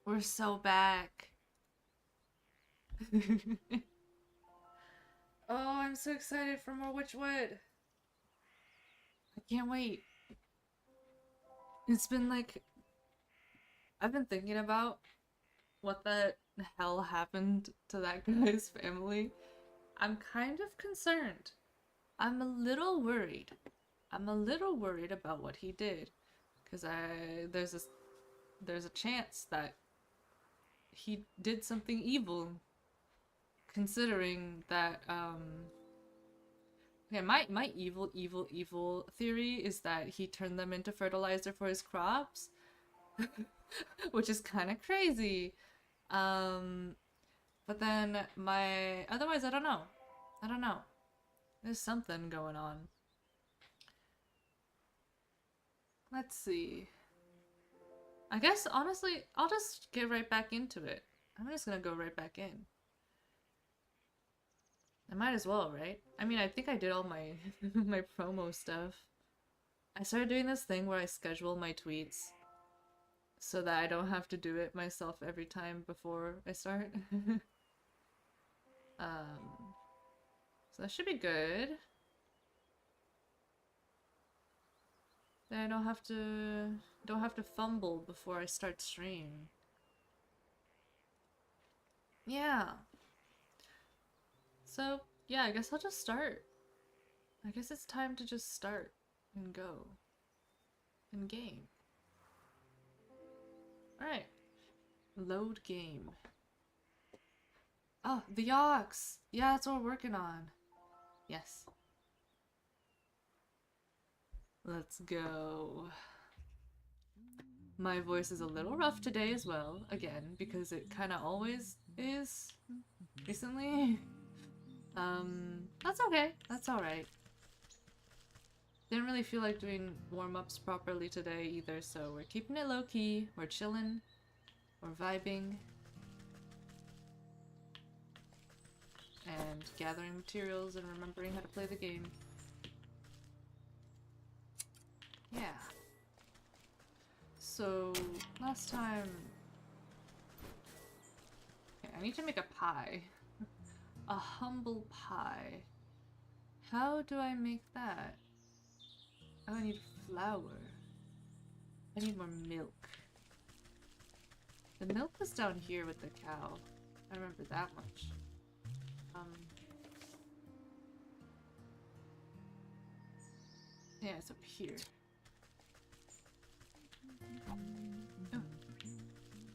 We're so back. Oh, I'm so excited for more Wytchwood. I can't wait. It's been like, I've been thinking about what the hell happened to that guy's family. I'm kind of concerned. I'm a little worried. I'm a little worried about what he did. Because there's a chance that he did something evil. Considering that, okay, my evil theory is that he turned them into fertilizer for his crops, which is kind of crazy. Um, but then otherwise, I don't know. I don't know. There's something going on. Let's see. I guess, honestly, I'll just get right back into it. I'm just gonna go right back in. I might as well, right? I mean, I think I did all my my promo stuff. I started doing this thing where I schedule my tweets so that I don't have to do it myself every time before I start. So that should be good. Then I don't have to fumble before I start stream. Yeah. So, yeah, I guess I'll just start. I guess it's time to just start and go. In game. Alright. Load game. Oh, the Yox! Yeah, that's what we're working on. Yes. Let's go. My voice is a little rough today as well, again, because it kind of always is recently. That's okay. That's alright. Didn't really feel like doing warm-ups properly today either, so we're keeping it low-key, we're chilling, we're vibing, and gathering materials and remembering how to play the game. Yeah. So, last time... Okay, I need to make a pie. A humble pie. How do I make that? Oh, I need flour. I need more milk. The milk was down here with the cow. I remember that much. Yeah, it's up here. Oh.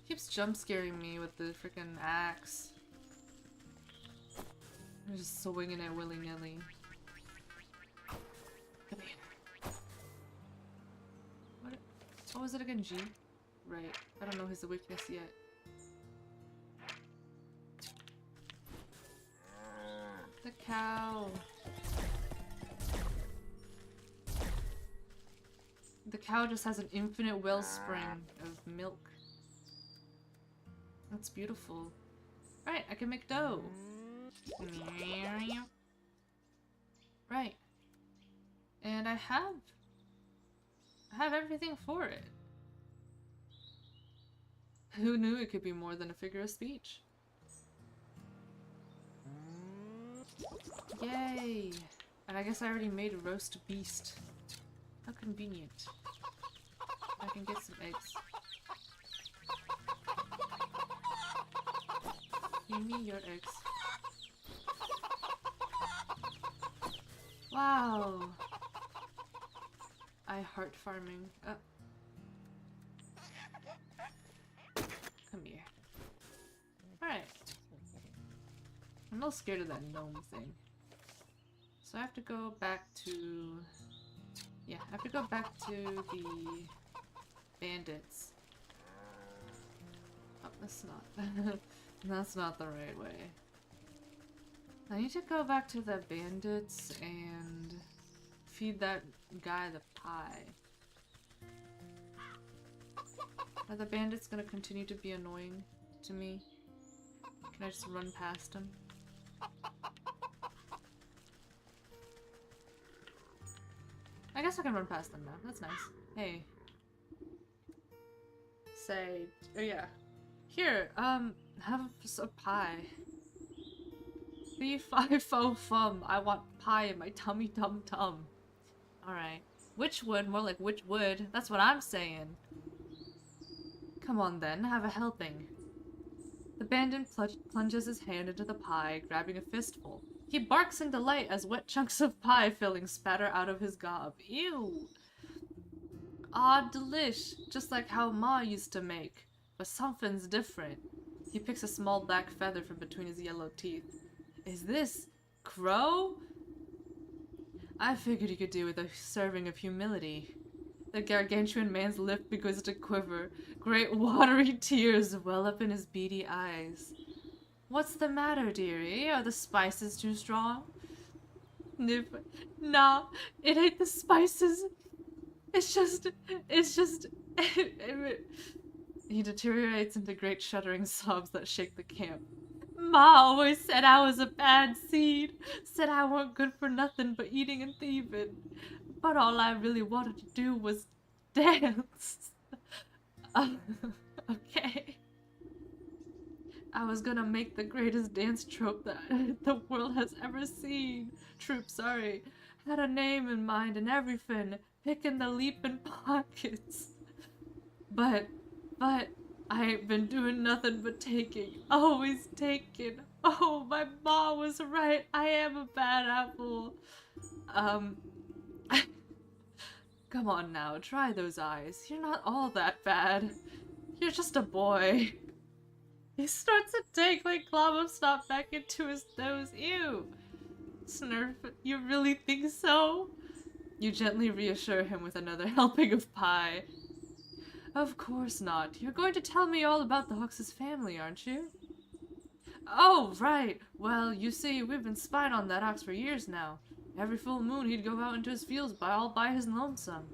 Keeps jump scaring me with the freaking axe. I'm just swinging it willy-nilly. Come here. What was it again? G? Right. I don't know his weakness yet. The cow. The cow just has an infinite wellspring of milk. That's beautiful. Right, I can make dough. Right. And I have everything for it. Who knew it could be more than a figure of speech? Yay! And I guess I already made a roast beast. How convenient. I can get some eggs. Give me your eggs. Wow! I heart farming. Come here. Alright. I'm a little scared of that gnome thing. So I have to go back to... Yeah, I have to go back to the bandits. Oh, that's not... that's not the right way. I need to go back to the bandits and feed that guy the pie. Are the bandits gonna continue to be annoying to me? Can I just run past them? I guess I can run past them now. That's nice. Hey. Say... Oh yeah. Here, have a pie. Fee fi fo fum. I want pie in my tummy tum tum. Alright. Wytchwood, more like Wytchwood. That's what I'm saying. Come on then, have a helping. The bandit plunges his hand into the pie, grabbing a fistful. He barks in delight as wet chunks of pie filling spatter out of his gob. Ew! Aw, delish. Just like how Ma used to make. But something's different. He picks a small black feather from between his yellow teeth. Is this crow? I figured you could do with a serving of humility. The gargantuan man's lip begins to quiver. Great watery tears well up in his beady eyes. What's the matter, dearie? Are the spices too strong? Nah, it ain't the spices. It's just... He deteriorates into great shuddering sobs that shake the camp. Ma always said I was a bad seed. Said I weren't good for nothing but eating and thieving. But all I really wanted to do was dance. Okay. I was gonna make the greatest dance troupe that the world has ever seen. Sorry. Had a name in mind and everything. Picking the leaping pockets. But I ain't been doing nothing but taking. Always taking. Oh, my mom was right. I am a bad apple. Come on now, try those eyes. You're not all that bad. You're just a boy. He starts to take my club stop back into his nose. Ew. Snurf, you really think so? You gently reassure him with another helping of pie. Of course not. You're going to tell me all about the Hawks' family, aren't you? Oh, right. Well, you see, we've been spying on that ox for years now. Every full moon he'd go out into his fields all by his lonesome.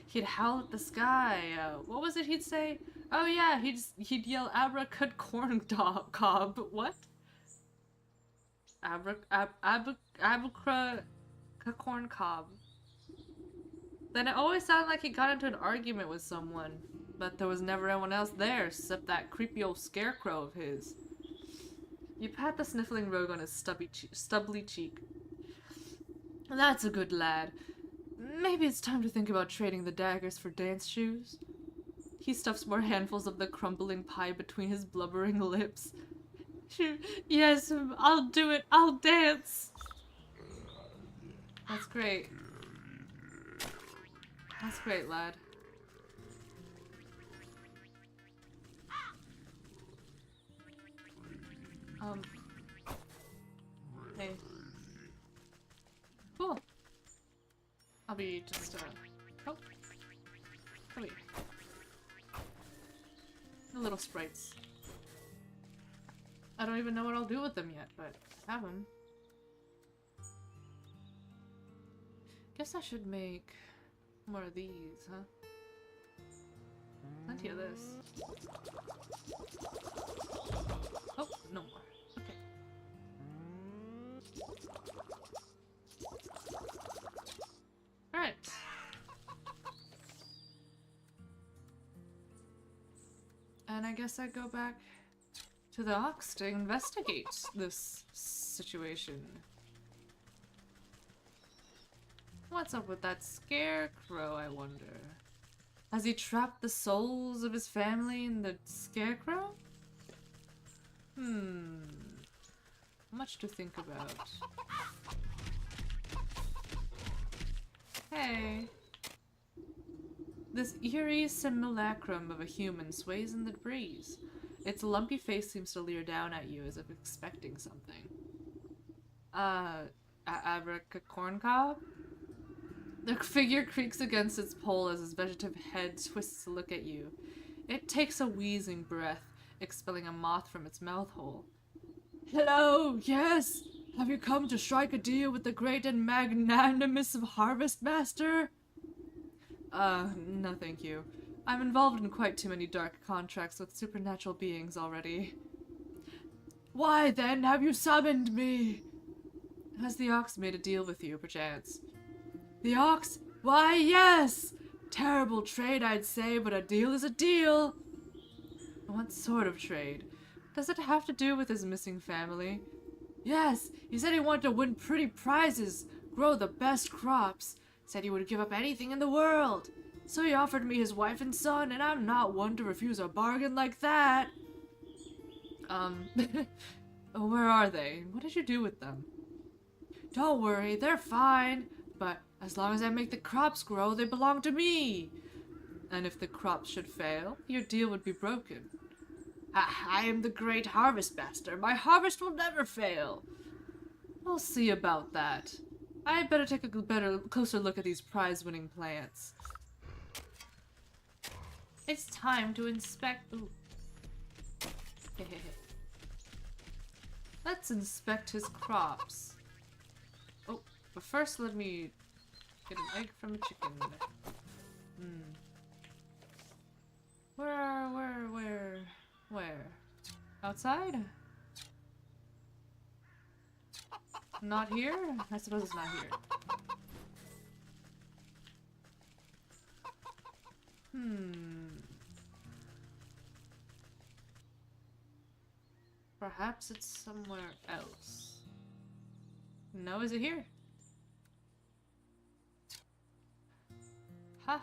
He'd howl at the sky. What was it he'd say? Oh yeah, he'd yell abracad corn cob. What? Abracra corn cob. Then it always sounded like he got into an argument with someone, but there was never anyone else there except that creepy old scarecrow of his. You pat the sniffling rogue on his stubbly cheek. That's a good lad. Maybe it's time to think about trading the daggers for dance shoes. He stuffs more handfuls of the crumbling pie between his blubbering lips. Yes, I'll do it. I'll dance. That's great. That's great, lad. Hey. Cool. I'll be just, oh. Come here. The little sprites. I don't even know what I'll do with them yet, but I have them. Guess I should make more of these, huh? Plenty of this. Oh, no more. Okay. Alright. And I guess I go back to the Ox to investigate this situation. What's up with that scarecrow, I wonder? Has he trapped the souls of his family in the scarecrow? Much to think about. Hey. This eerie simulacrum of a human sways in the breeze. Its lumpy face seems to leer down at you as if expecting something. Abracacorncob? The figure creaks against its pole as his vegetative head twists to look at you. It takes a wheezing breath, expelling a moth from its mouth hole. Hello, yes! Have you come to strike a deal with the great and magnanimous Harvest Master? No thank you. I'm involved in quite too many dark contracts with supernatural beings already. Why then have you summoned me? Has the Ox made a deal with you, perchance? The Ox? Why, yes! Terrible trade, I'd say, but a deal is a deal. What sort of trade? Does it have to do with his missing family? Yes, he said he wanted to win pretty prizes, grow the best crops. Said he would give up anything in the world. So he offered me his wife and son, and I'm not one to refuse a bargain like that. Where are they? What did you do with them? Don't worry, they're fine. But as long as I make the crops grow, they belong to me. And if the crops should fail, your deal would be broken. I am the great harvest master. My harvest will never fail. We'll see about that. I better take a closer look at these prize-winning plants. It's time to inspect. Ooh. Let's inspect his crops. Oh, but first let me get an egg from a chicken. Where? Outside? Not here? I suppose it's not here. Perhaps it's somewhere else. No, is it here? Ha!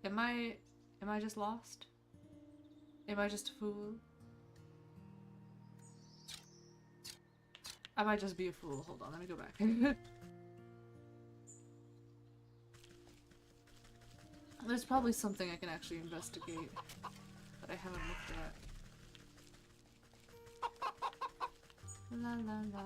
Am I just lost? Am I just a fool? I might just be a fool. Hold on, let me go back. There's probably something I can actually investigate that I haven't looked at. La la la.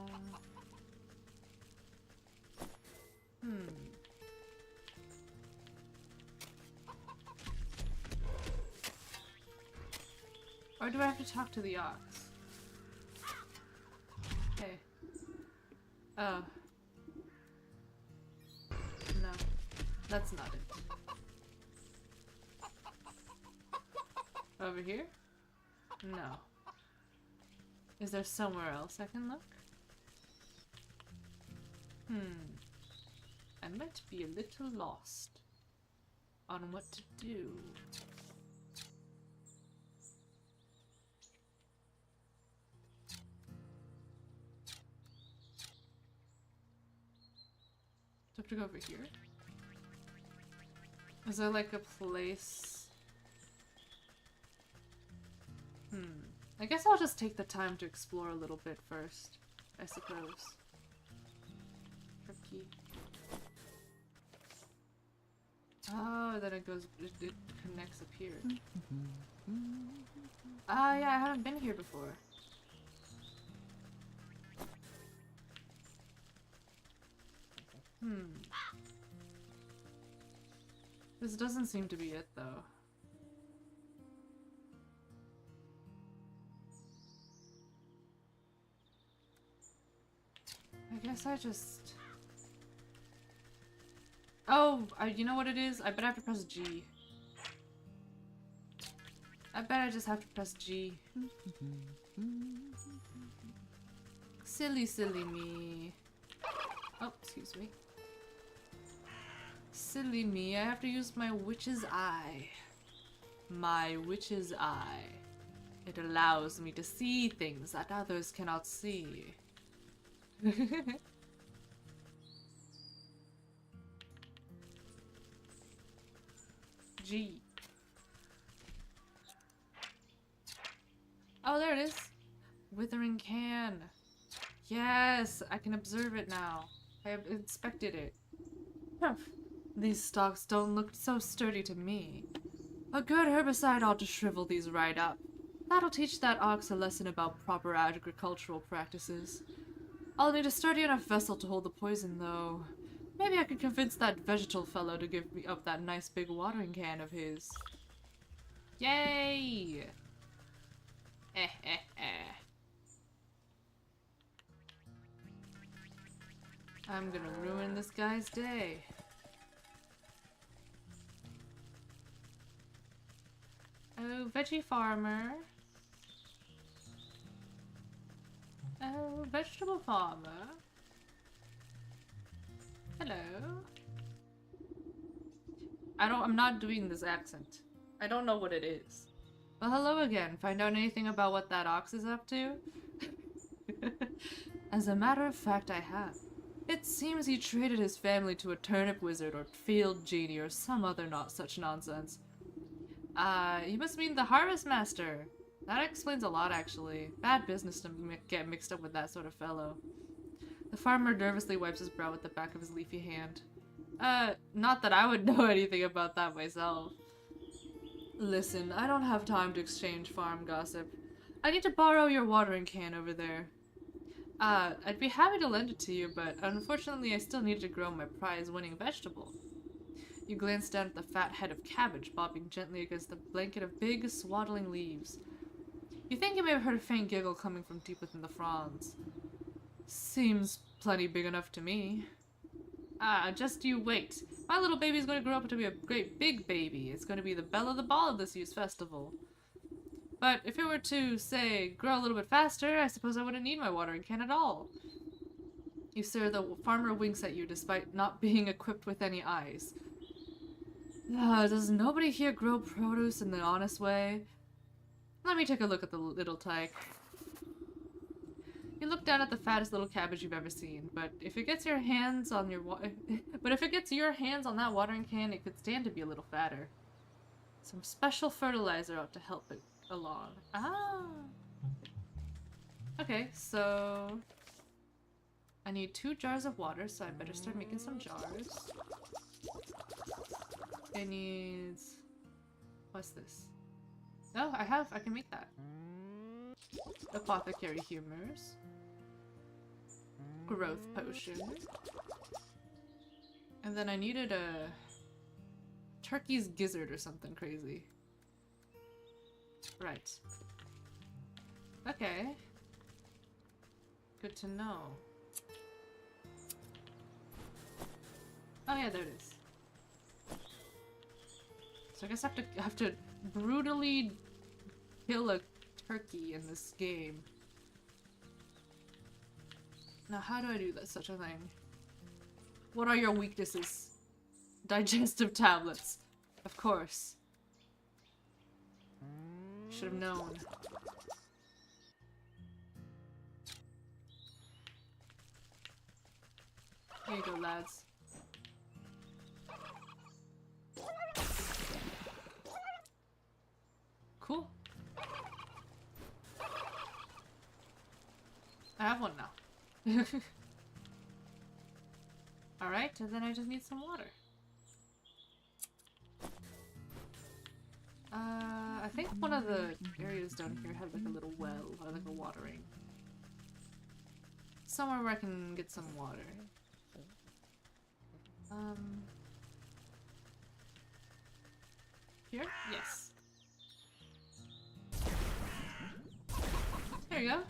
Or do I have to talk to the ox? Hey. Oh. No. That's not it. Over here? No. Is there somewhere else I can look? I might be a little lost on what to do. Do I have to go over here? Is there like a place? I guess I'll just take the time to explore a little bit first, I suppose. Tricky. Oh, then it goes, it connects up here. Ah, yeah, I haven't been here before. This doesn't seem to be it, though. I guess I just... Oh, you know what it is? I bet I have to press G. I bet I just have to press G. Silly, silly me. Oh, excuse me. Silly me, I have to use my witch's eye. My witch's eye. It allows me to see things that others cannot see. G. Oh, there it is. Withering can. Yes, I can observe it now. I have inspected it. These stalks don't look so sturdy to me. A good herbicide ought to shrivel these right up. That'll teach that ox a lesson about proper agricultural practices. I'll need a sturdy enough vessel to hold the poison, though. Maybe I could convince that vegetal fellow to give me up that nice big watering can of his. Yay! I'm gonna ruin this guy's day. Oh, veggie farmer. Oh, vegetable farmer. Hello. I'm not doing this accent. I don't know what it is. Well, hello again. Find out anything about what that ox is up to? As a matter of fact, I have. It seems he traded his family to a turnip wizard or field genie or some other not such nonsense. You must mean the harvest master. That explains a lot, actually. Bad business to get mixed up with that sort of fellow. The farmer nervously wipes his brow with the back of his leafy hand. Not that I would know anything about that myself. Listen, I don't have time to exchange farm gossip. I need to borrow your watering can over there. I'd be happy to lend it to you, but unfortunately I still need to grow my prize-winning vegetable. You glance down at the fat head of cabbage bobbing gently against the blanket of big, swaddling leaves. You think you may have heard a faint giggle coming from deep within the fronds. Seems plenty big enough to me. Just you wait. My little baby's going to grow up to be a great big baby. It's going to be the belle of the ball of this year's festival. But if it were to, say, grow a little bit faster, I suppose I wouldn't need my watering can at all. You sir, the farmer winks at you despite not being equipped with any eyes. Does nobody here grow produce in the honest way? Let me take a look at the little tyke. You look down at the fattest little cabbage you've ever seen, but if it gets your hands on that watering can, it could stand to be a little fatter. Some special fertilizer ought to help it along. Okay, so I need 2 jars of water, so I better start making some jars. It needs... what's this? Oh, I can make that. Apothecary humors. Growth potion. And then I needed a turkey's gizzard or something crazy. Right. Okay. Good to know. Oh yeah, there it is. So I guess I have to brutally kill a turkey in this game. Now how do I do that, such a thing? What are your weaknesses? Digestive tablets. Of course. Should have known. Here you go, lads. Cool. I have one now. Alright, and then I just need some water. I think one of the areas down here had like a little well, or like a watering. Somewhere where I can get some water. Here? Yes. There you go.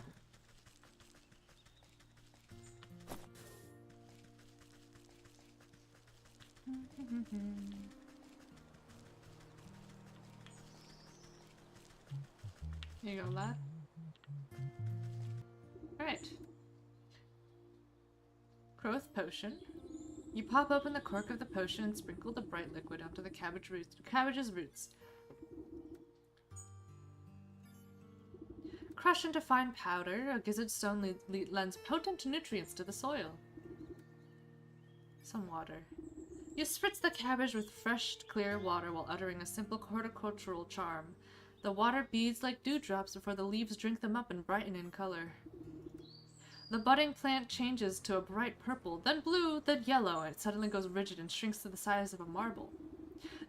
Here you go, lad. Alright. Growth potion. You pop open the cork of the potion and sprinkle the bright liquid onto the cabbage's roots. Crush into fine powder, a gizzard stone lends potent nutrients to the soil. Some water. You spritz the cabbage with fresh, clear water while uttering a simple horticultural charm. The water beads like dewdrops before the leaves drink them up and brighten in color. The budding plant changes to a bright purple, then blue, then yellow, and it suddenly goes rigid and shrinks to the size of a marble.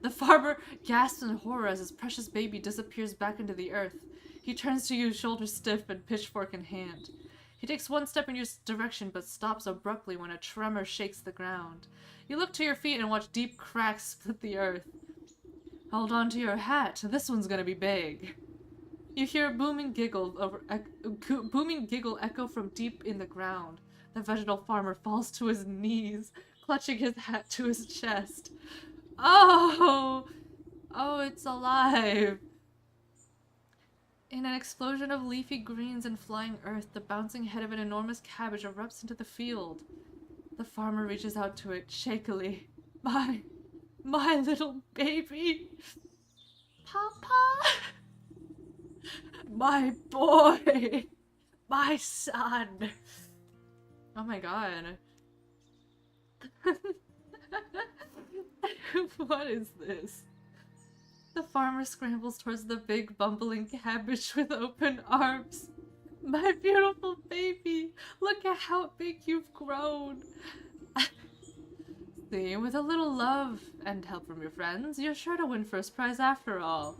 The farmer gasps in horror as his precious baby disappears back into the earth. He turns to you, shoulders stiff and pitchfork in hand. He takes one step in your direction but stops abruptly when a tremor shakes the ground. You look to your feet and watch deep cracks split the earth. Hold on to your hat, this one's gonna be big. You hear a booming giggle echo from deep in the ground. The vegetal farmer falls to his knees, clutching his hat to his chest. Oh! Oh, it's alive! In an explosion of leafy greens and flying earth, the bouncing head of an enormous cabbage erupts into the field. The farmer reaches out to it shakily. My little baby. Papa? My boy! My son! Oh my god. What is this? The farmer scrambles towards the big bumbling cabbage with open arms. My beautiful baby! Look at how big you've grown! See, with a little love and help from your friends, you're sure to win first prize after all.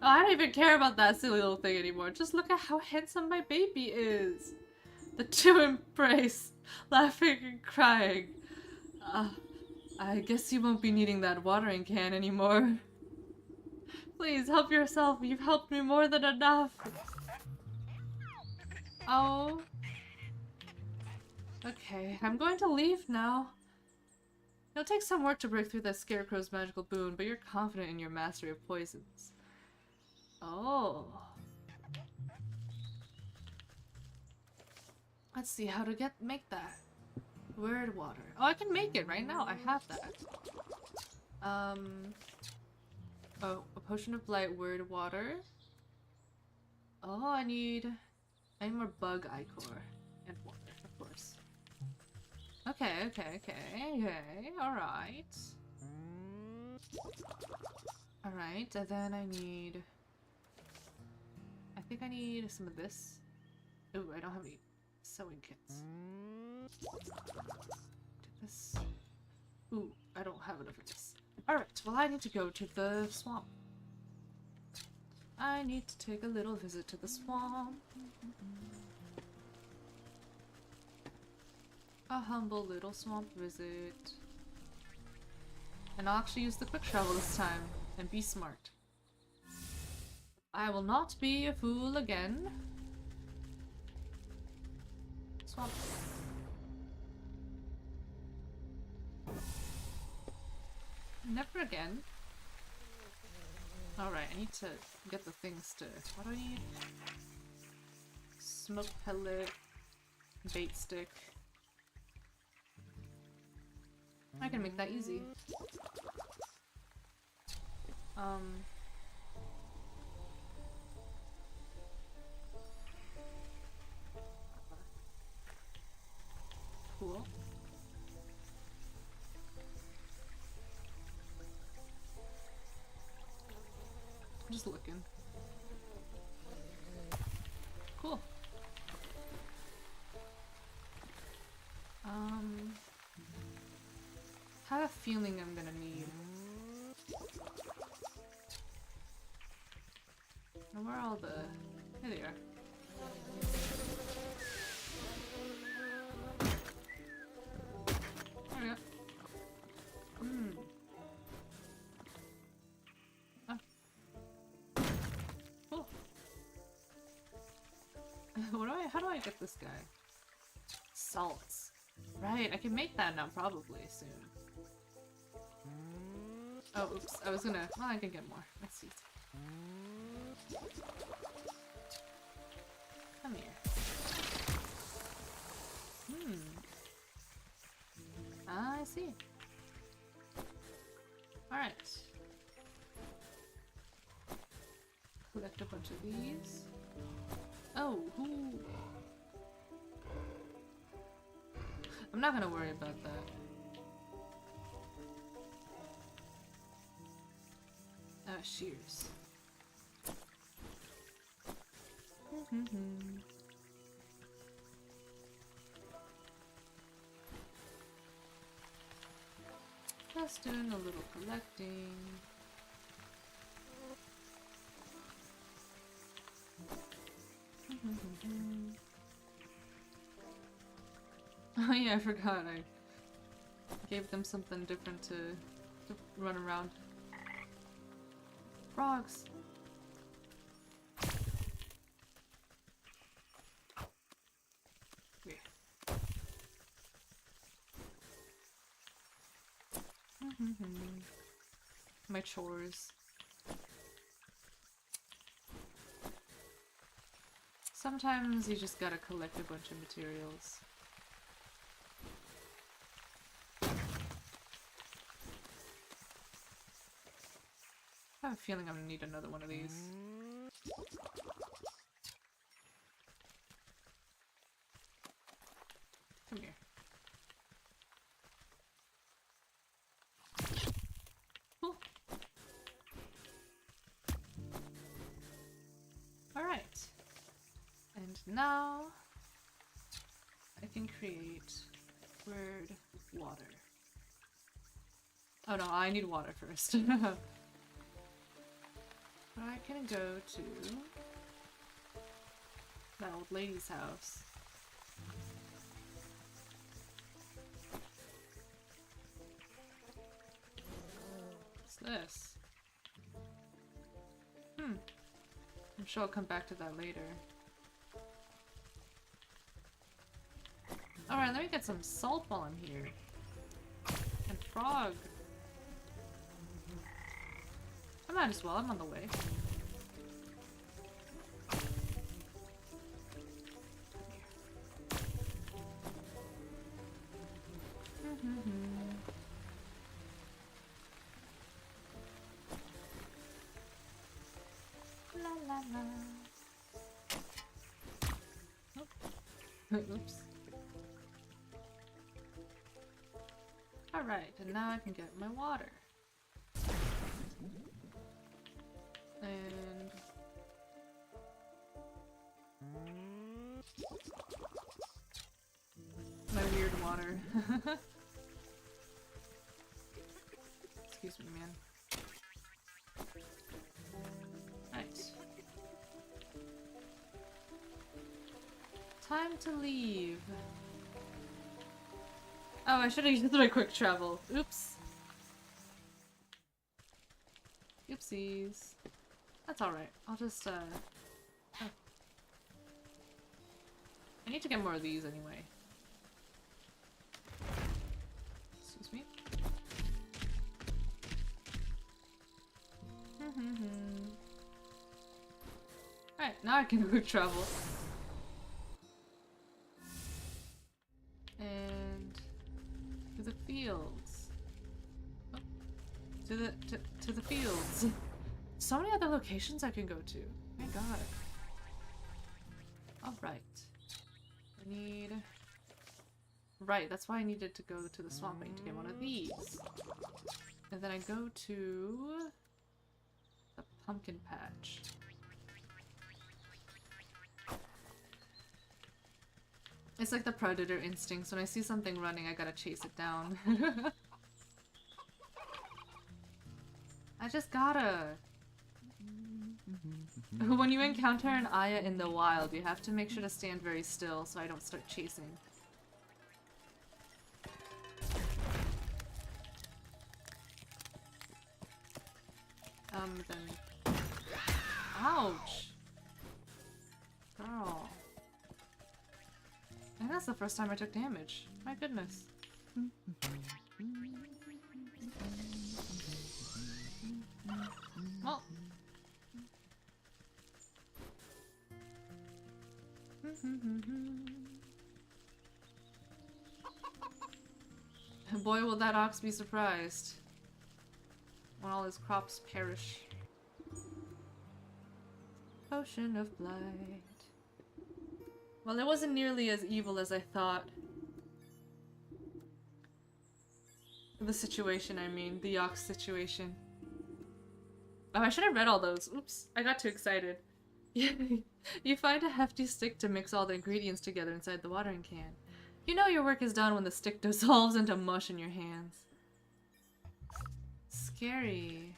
Oh, I don't even care about that silly little thing anymore. Just look at how handsome my baby is. The two embrace, laughing and crying. I guess you won't be needing that watering can anymore. Please, help yourself. You've helped me more than enough. Oh. Okay, I'm going to leave now. It'll take some work to break through that scarecrow's magical boon, but you're confident in your mastery of poisons. Oh. Let's see how to make that. Word water. Oh, I can make it right now. I have that. Oh, a potion of blight, word water. Oh, I need more bug ichor. And water, of course. Okay, alright. Alright, and then I think I need some of this. Ooh, I don't have any sewing kits. This. Ooh, I don't have enough of this. Alright, well I need to go to the swamp. I need to take a little visit to the swamp. A humble little swamp visit. And I'll actually use the quick travel this time, and be smart. I will not be a fool again. Swamp. Never again. Alright, I need to get the things to... What do I need? Smoke pellet. Bait stick. I can make that easy. Cool. I'm just looking. Cool. I have a feeling I'm gonna need. And where are all the... Here they are. There we go. Oh. Cool. How do I get this guy? Salts. Right, I can make that now probably soon. Oh, oops. I was gonna... Well, I can get more. Let's see. Come here. I see. Alright. Collect a bunch of these. Oh, ooh. I'm not gonna worry about that. Shears. Just doing a little collecting. Oh yeah, I forgot. I gave them something different to run around. Frogs. Yeah. My chores. Sometimes you just gotta collect a bunch of materials. I have a feeling I'm gonna need another one of these. Come here. Cool. Alright. And now I can create word water. Oh no, I need water first. But I can go to that old lady's house. What's this? I'm sure I'll come back to that later. Alright, let me get some salt while I'm here. And frog. I might as well, I'm on the way. La la la. Oh. Oops. Alright, and now I can get my water. And my weird water. Excuse me, man. Right. Time to leave. Oh, I should have used my quick travel. Oops. Oopsies. That's alright. I'll just, oh. I need to get more of these anyway. Excuse me. Alright, now I can quick travel. And to the fields. Oh. To the fields. So many other locations I can go to. My god. Alright. I need... Right, that's why I needed to go to the swamp bank to get one of these. And then I go to... the pumpkin patch. It's like the predator instincts. When I see something running, I gotta chase it down. I just gotta. When you encounter an Aya in the wild, you have to make sure to stand very still so I don't start chasing. Then... Ouch! Girl. I think that's the first time I took damage. My goodness. Well. Boy, will that ox be surprised when all his crops perish. Potion of Blight. Well, it wasn't nearly as evil as I thought. The situation, I mean. The ox situation. Oh, I should have read all those. Oops. I got too excited. You find a hefty stick to mix all the ingredients together inside the watering can. You know your work is done when the stick dissolves into mush in your hands. Scary.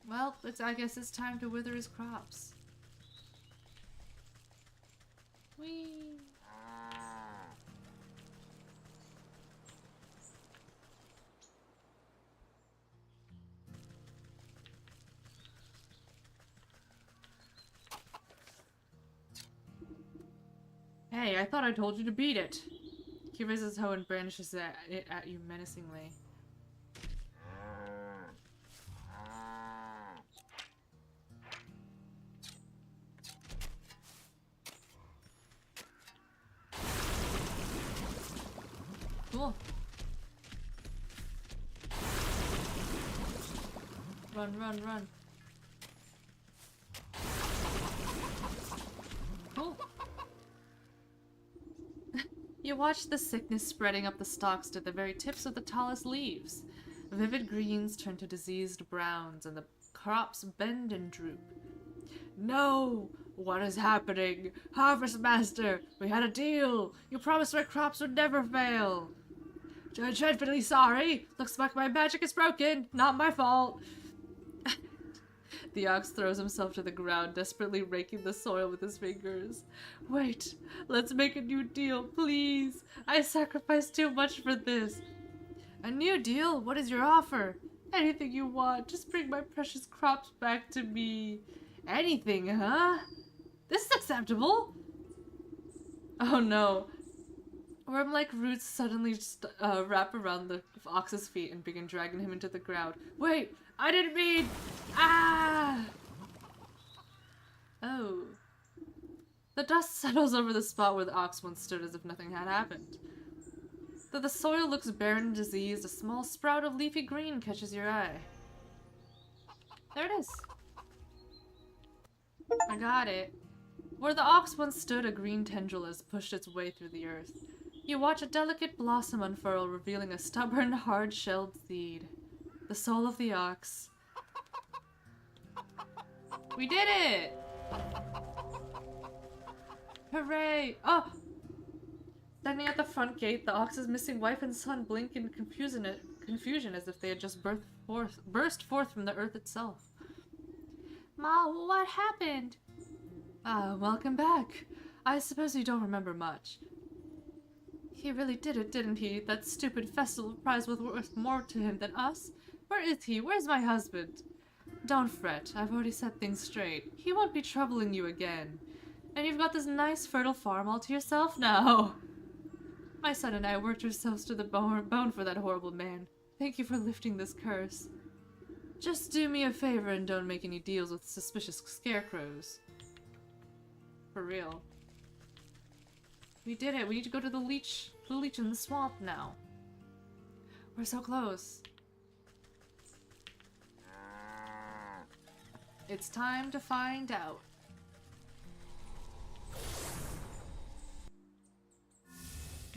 Well, I guess it's time to wither his crops. Whee! Hey, I thought I told you to beat it. He raises his hoe and brandishes it at you menacingly. Cool. Run, run, run. Cool. You watch the sickness spreading up the stalks to the very tips of the tallest leaves. Vivid greens turn to diseased browns, and the crops bend and droop. No! What is happening? Harvest Master, we had a deal! You promised my crops would never fail! I'm dreadfully sorry! Looks like my magic is broken! Not my fault! The ox throws himself to the ground, desperately raking the soil with his fingers. Wait, let's make a new deal, please! I sacrificed too much for this! A new deal? What is your offer? Anything you want, just bring my precious crops back to me. Anything, huh? This is acceptable! Oh no. Worm-like roots suddenly wrap around the ox's feet and begin dragging him into the ground. Wait! I didn't mean... Ah! Oh. The dust settles over the spot where the ox once stood as if nothing had happened. Though the soil looks barren and diseased, a small sprout of leafy green catches your eye. There it is. I got it. Where the ox once stood, a green tendril has pushed its way through the earth. You watch a delicate blossom unfurl, revealing a stubborn, hard-shelled seed. The soul of the ox. We did it! Hooray! Oh! Standing at the front gate, the ox's missing wife and son blink in confusion as if they had just burst forth from the earth itself. Ma, what happened? Welcome back. I suppose you don't remember much. He really did it, didn't he? That stupid festival prize was worth more to him than us. Where is he? Where's my husband? Don't fret. I've already set things straight. He won't be troubling you again. And you've got this nice, fertile farm all to yourself now. My son and I worked ourselves to the bone for that horrible man. Thank you for lifting this curse. Just do me a favor and don't make any deals with suspicious scarecrows. For real. We did it. We need to go to the leech in the swamp now. We're so close. It's time to find out.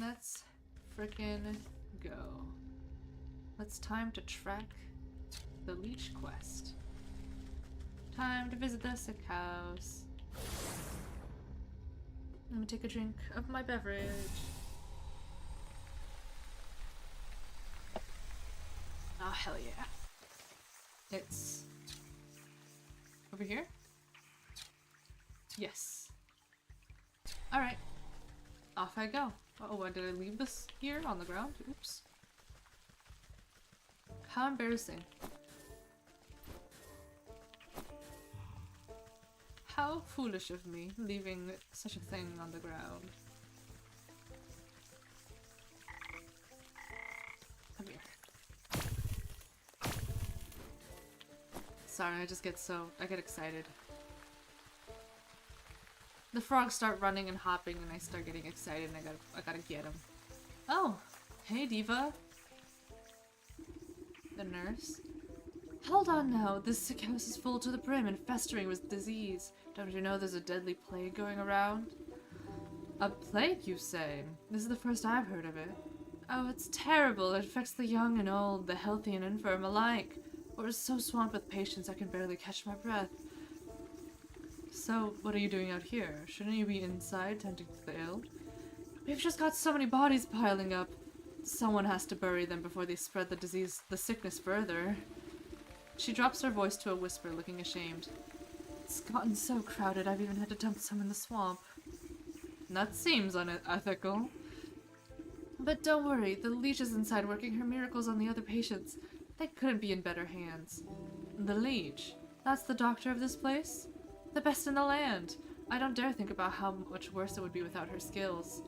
Let's frickin' go. It's time to track the leech quest. Time to visit the sick house. Let me take a drink of my beverage. Oh, hell yeah. It's over here? Yes. Alright. Off I go. Oh, did I leave this here on the ground? Oops. How embarrassing. How foolish of me, leaving such a thing on the ground. Come here. Sorry, I get excited. The frogs start running and hopping and I start getting excited and I gotta get them. Oh, hey Diva. The nurse. Hold on now, this sick house is full to the brim and festering with disease. Don't you know there's a deadly plague going around? A plague, you say? This is the first I've heard of it. Oh, it's terrible. It affects the young and old, the healthy and infirm alike. We're so swamped with patients I can barely catch my breath. So, what are you doing out here? Shouldn't you be inside tending to the ill? We've just got so many bodies piling up. Someone has to bury them before they spread the sickness further. She drops her voice to a whisper, looking ashamed. It's gotten so crowded I've even had to dump some in the swamp. That seems unethical. But don't worry, the leech is inside working her miracles on the other patients. They couldn't be in better hands. The leech? That's the doctor of this place? The best in the land. I don't dare think about how much worse it would be without her skills.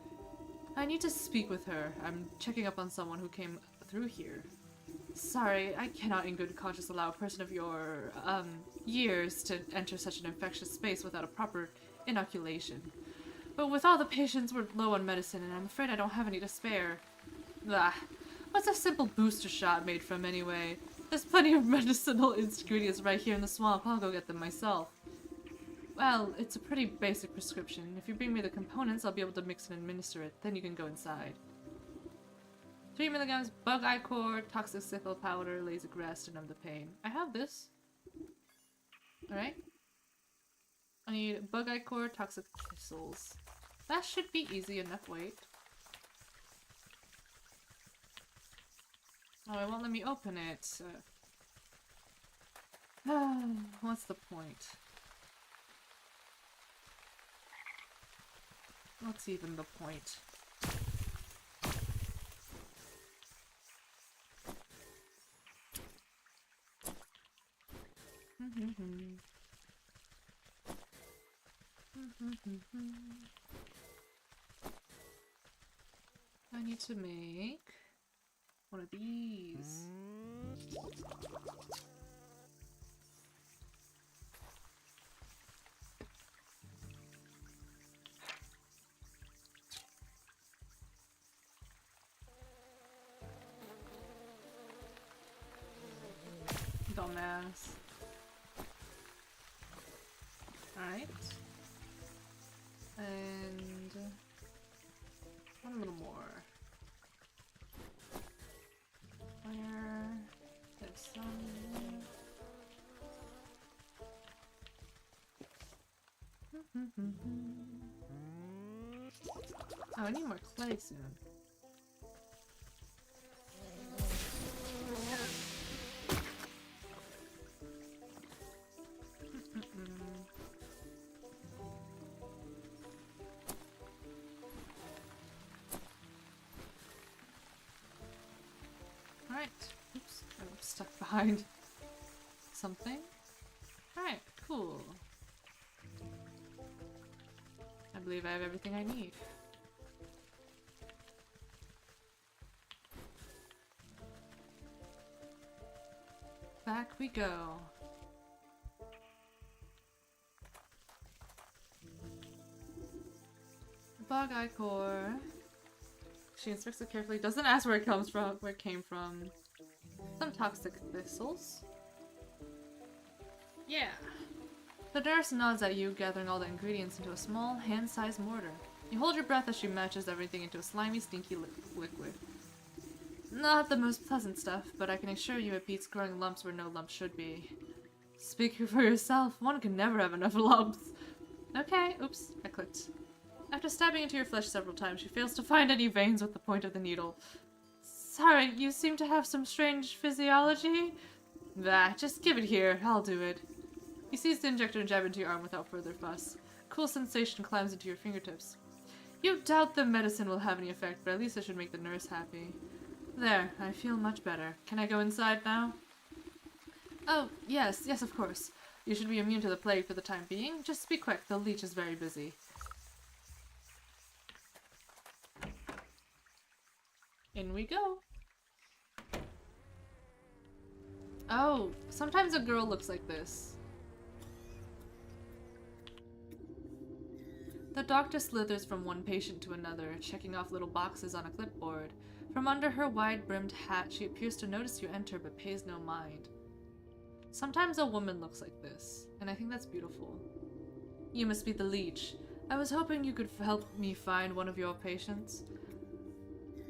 I need to speak with her. I'm checking up on someone who came through here. Sorry, I cannot in good conscience allow a person of your, years to enter such an infectious space without a proper inoculation. But with all the patients, we're low on medicine, and I'm afraid I don't have any to spare. Blah. What's a simple booster shot made from anyway? There's plenty of medicinal ingredients right here in the swamp. I'll go get them myself. Well, it's a pretty basic prescription. If you bring me the components, I'll be able to mix and administer it. Then you can go inside. 3 milligrams bug eye core, toxic sickle powder, lasik rest to numb the pain. I have this. Alright. I need bug eye core, toxic thistles. That should be easy enough, wait. Oh, it won't let me open it. What's the point? What's even the point? I need to make one of these. Dumbass. Alright. And one little more. Where? There's some. Oh, I need more clay soon. Alright. Oops, I'm stuck behind something. Alright, cool. I believe I have everything I need. Back we go. Bug eye core. She inspects it carefully. Doesn't ask where it comes from. Where it came from. Some toxic thistles. Yeah. The nurse nods at you, gathering all the ingredients into a small, hand-sized mortar. You hold your breath as she matches everything into a slimy, stinky liquid. Not the most pleasant stuff, but I can assure you it beats growing lumps where no lumps should be. Speak for yourself. One can never have enough lumps. Okay, oops, I clicked. After stabbing into your flesh several times, she fails to find any veins with the point of the needle. Sorry, you seem to have some strange physiology? Bah, just give it here. I'll do it. You seize the injector and jab into your arm without further fuss. A cool sensation climbs into your fingertips. You doubt the medicine will have any effect, but at least it should make the nurse happy. There, I feel much better. Can I go inside now? Oh, yes, of course. You should be immune to the plague for the time being. Just be quick, the leech is very busy. In we go. Oh, sometimes a girl looks like this. The doctor slithers from one patient to another, checking off little boxes on a clipboard. From under her wide-brimmed hat, she appears to notice you enter but pays no mind. Sometimes a woman looks like this, and I think that's beautiful. You must be the leech. I was hoping you could help me find one of your patients.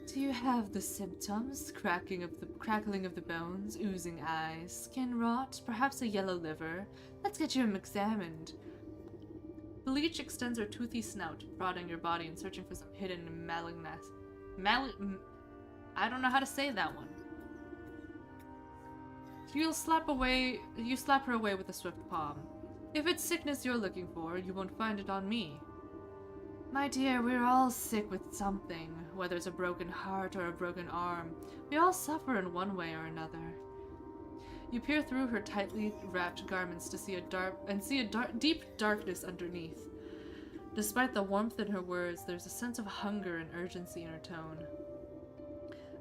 Do you have the symptoms? Crackling of the bones, oozing eyes, skin rot, perhaps a yellow liver? Let's get you examined. The leech extends her toothy snout, prodding your body and searching for some hidden malignancy. I don't know how to say that one. You slap her away with a swift palm. If it's sickness you're looking for, you won't find it on me. My dear, we're all sick with something, whether it's a broken heart or a broken arm. We all suffer in one way or another. You peer through her tightly wrapped garments to see a deep darkness underneath. Despite the warmth in her words, there's a sense of hunger and urgency in her tone.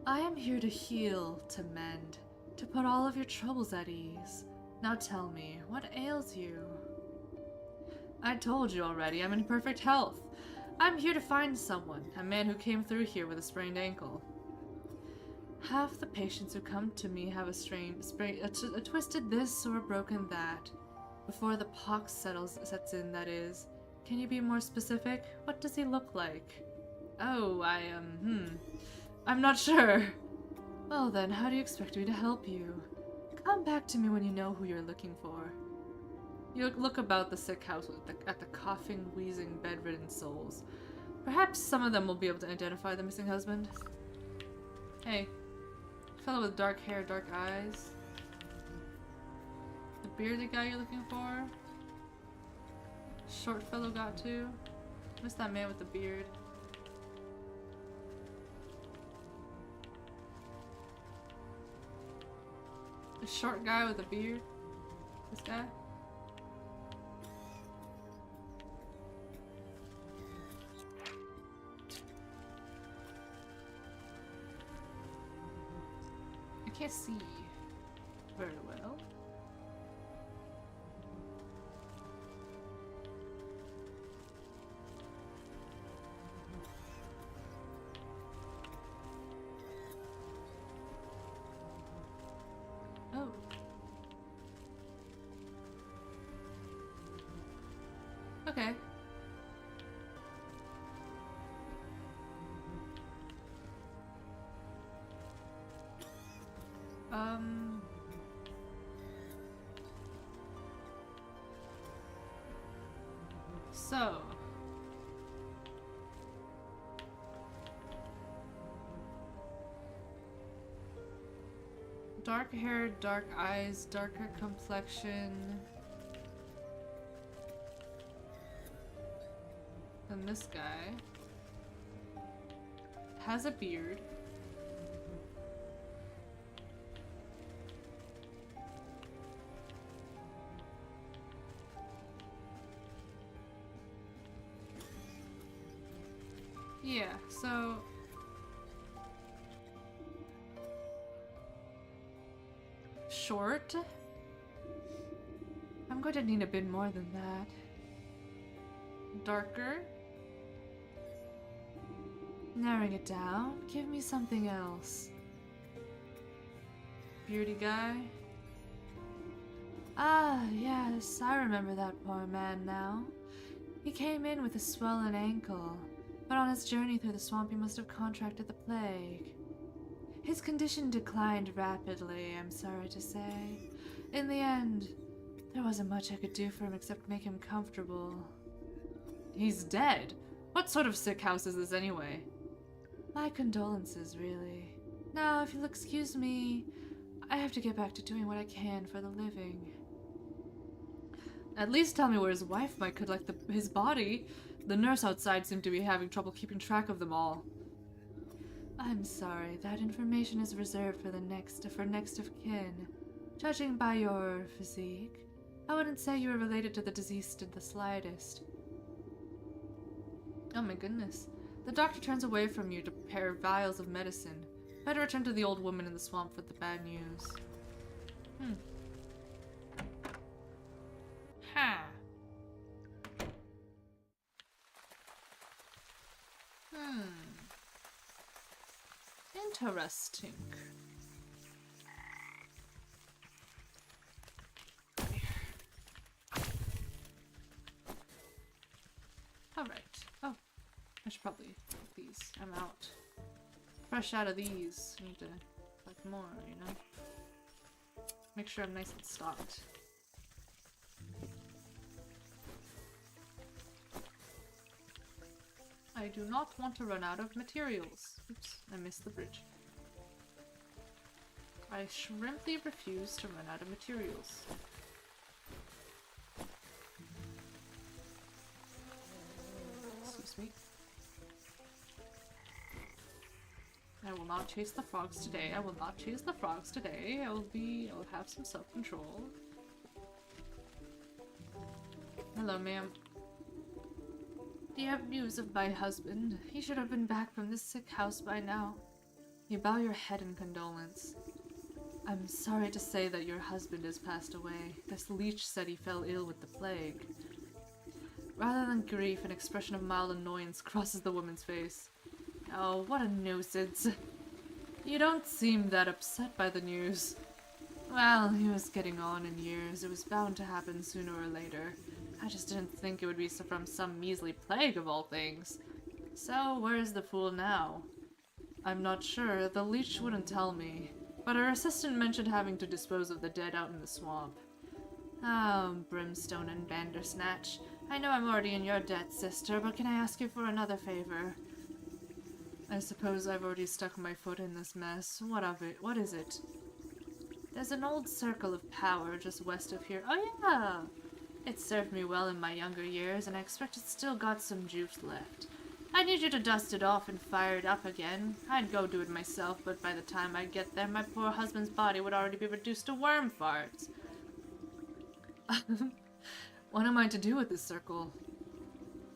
I am here to heal, to mend, to put all of your troubles at ease. Now tell me, what ails you? I told you already, I'm in perfect health. I'm here to find someone, a man who came through here with a sprained ankle. Half the patients who come to me have a twisted this or a broken that. Before the pox sets in, that is. Can you be more specific? What does he look like? Oh, I'm not sure. Well then, how do you expect me to help you? Come back to me when you know who you're looking for. You look about the sick house at the coughing, wheezing, bedridden souls. Perhaps some of them will be able to identify the missing husband. Hey, fellow with dark hair, dark eyes. The bearded guy you're looking for? Short fellow got to? Missed that man with the beard. The short guy with a beard? This guy? I can't see very well. Oh. Okay. So. Dark hair, dark eyes, darker complexion than this guy. Has a beard. Yeah, so short? I'm going to need a bit more than that. Darker? Narrowing it down, give me something else. Beardy guy? Ah, yes, I remember that poor man now. He came in with a swollen ankle, but on his journey through the swamp he must have contracted the plague. His condition declined rapidly, I'm sorry to say. In the end, there wasn't much I could do for him except make him comfortable. He's dead? What sort of sick house is this anyway? My condolences, really. Now, if you'll excuse me, I have to get back to doing what I can for the living. At least tell me where his wife might collect his body. The nurse outside seemed to be having trouble keeping track of them all. I'm sorry, that information is reserved for next of kin. Judging by your physique, I wouldn't say you were related to the deceased in the slightest. Oh my goodness. The doctor turns away from you to prepare vials of medicine. Better return to the old woman in the swamp with the bad news. Ha. Interesting. Alright. Oh, I should probably take these. I'm out. Fresh out of these. I need to collect more, you know? Make sure I'm nice and stocked. I do not want to run out of materials. Oops, I missed the bridge. I shrimply refuse to run out of materials. Excuse me. I will not chase the frogs today. I will not chase the frogs today. I will have some self-control. Hello, ma'am. Do you have news of my husband? He should have been back from this sick house by now. You bow your head in condolence. I'm sorry to say that your husband has passed away. This leech said he fell ill with the plague. Rather than grief, an expression of mild annoyance crosses the woman's face. Oh, what a nuisance. You don't seem that upset by the news. Well, he was getting on in years. It was bound to happen sooner or later. I just didn't think it would be from some measly plague of all things. So, where's the fool now? I'm not sure. The leech wouldn't tell me. But her assistant mentioned having to dispose of the dead out in the swamp. Oh, Brimstone and Bandersnatch. I know I'm already in your debt, sister, but can I ask you for another favor? I suppose I've already stuck my foot in this mess. What of it? What is it? There's an old circle of power just west of here. Oh yeah! It served me well in my younger years, and I expect it's still got some juice left. I need you to dust it off and fire it up again. I'd go do it myself, but by the time I get there, my poor husband's body would already be reduced to worm farts. What am I to do with this circle?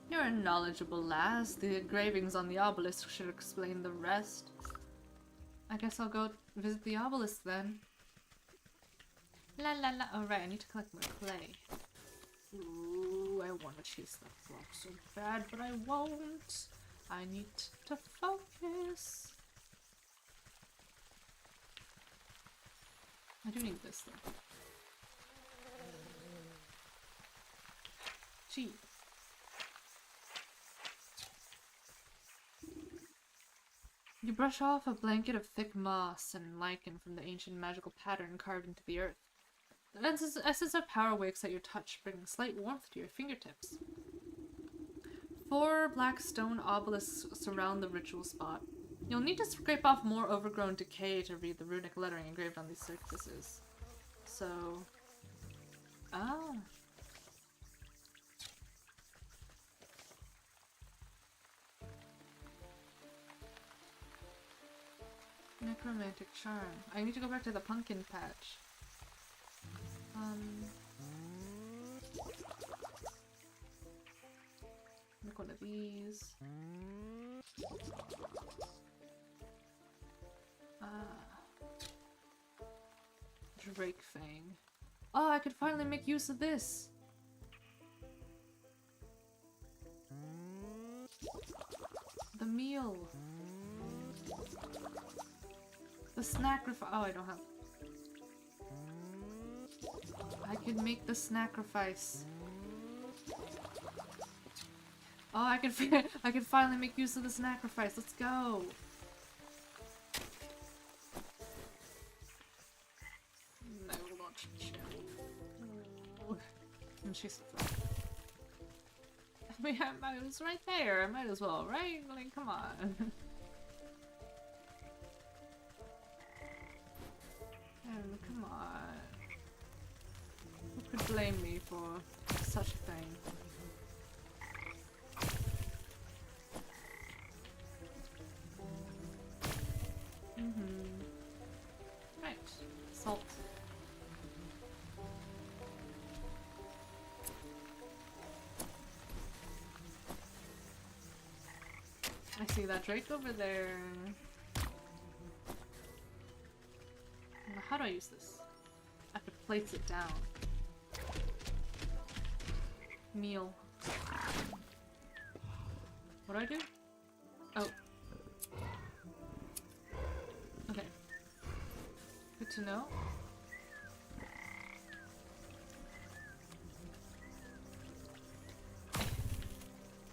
You're a knowledgeable lass. The engravings on the obelisk should explain the rest. I guess I'll go visit the obelisk then. La la la. Oh right, I need to collect more clay. Ooh, I want to chase that frog so bad, but I won't. I need to focus. I do need this though. Gee. You brush off a blanket of thick moss and lichen from the ancient magical pattern carved into the earth. The essence of power wakes at your touch, bringing slight warmth to your fingertips. 4 black stone obelisks surround the ritual spot. You'll need to scrape off more overgrown decay to read the runic lettering engraved on these surfaces. So... ah. Necromantic charm. I need to go back to the pumpkin patch. Make one of these. Drake Fang. Oh, I could finally make use of this! The meal. The snacrifice. Oh, I don't have. I could make the snacrifice. Oh, I can finally make use of the snacrifice. Let's go. I will not check. And she's. I mean, it was right there. I might as well, right? Like, come on. Come on. Who could blame me for such a thing? Right. Salt. I see that drake over there. Now, how do I use this? I have to place it down. Meal. What do I do? Oh. Okay. Good to know.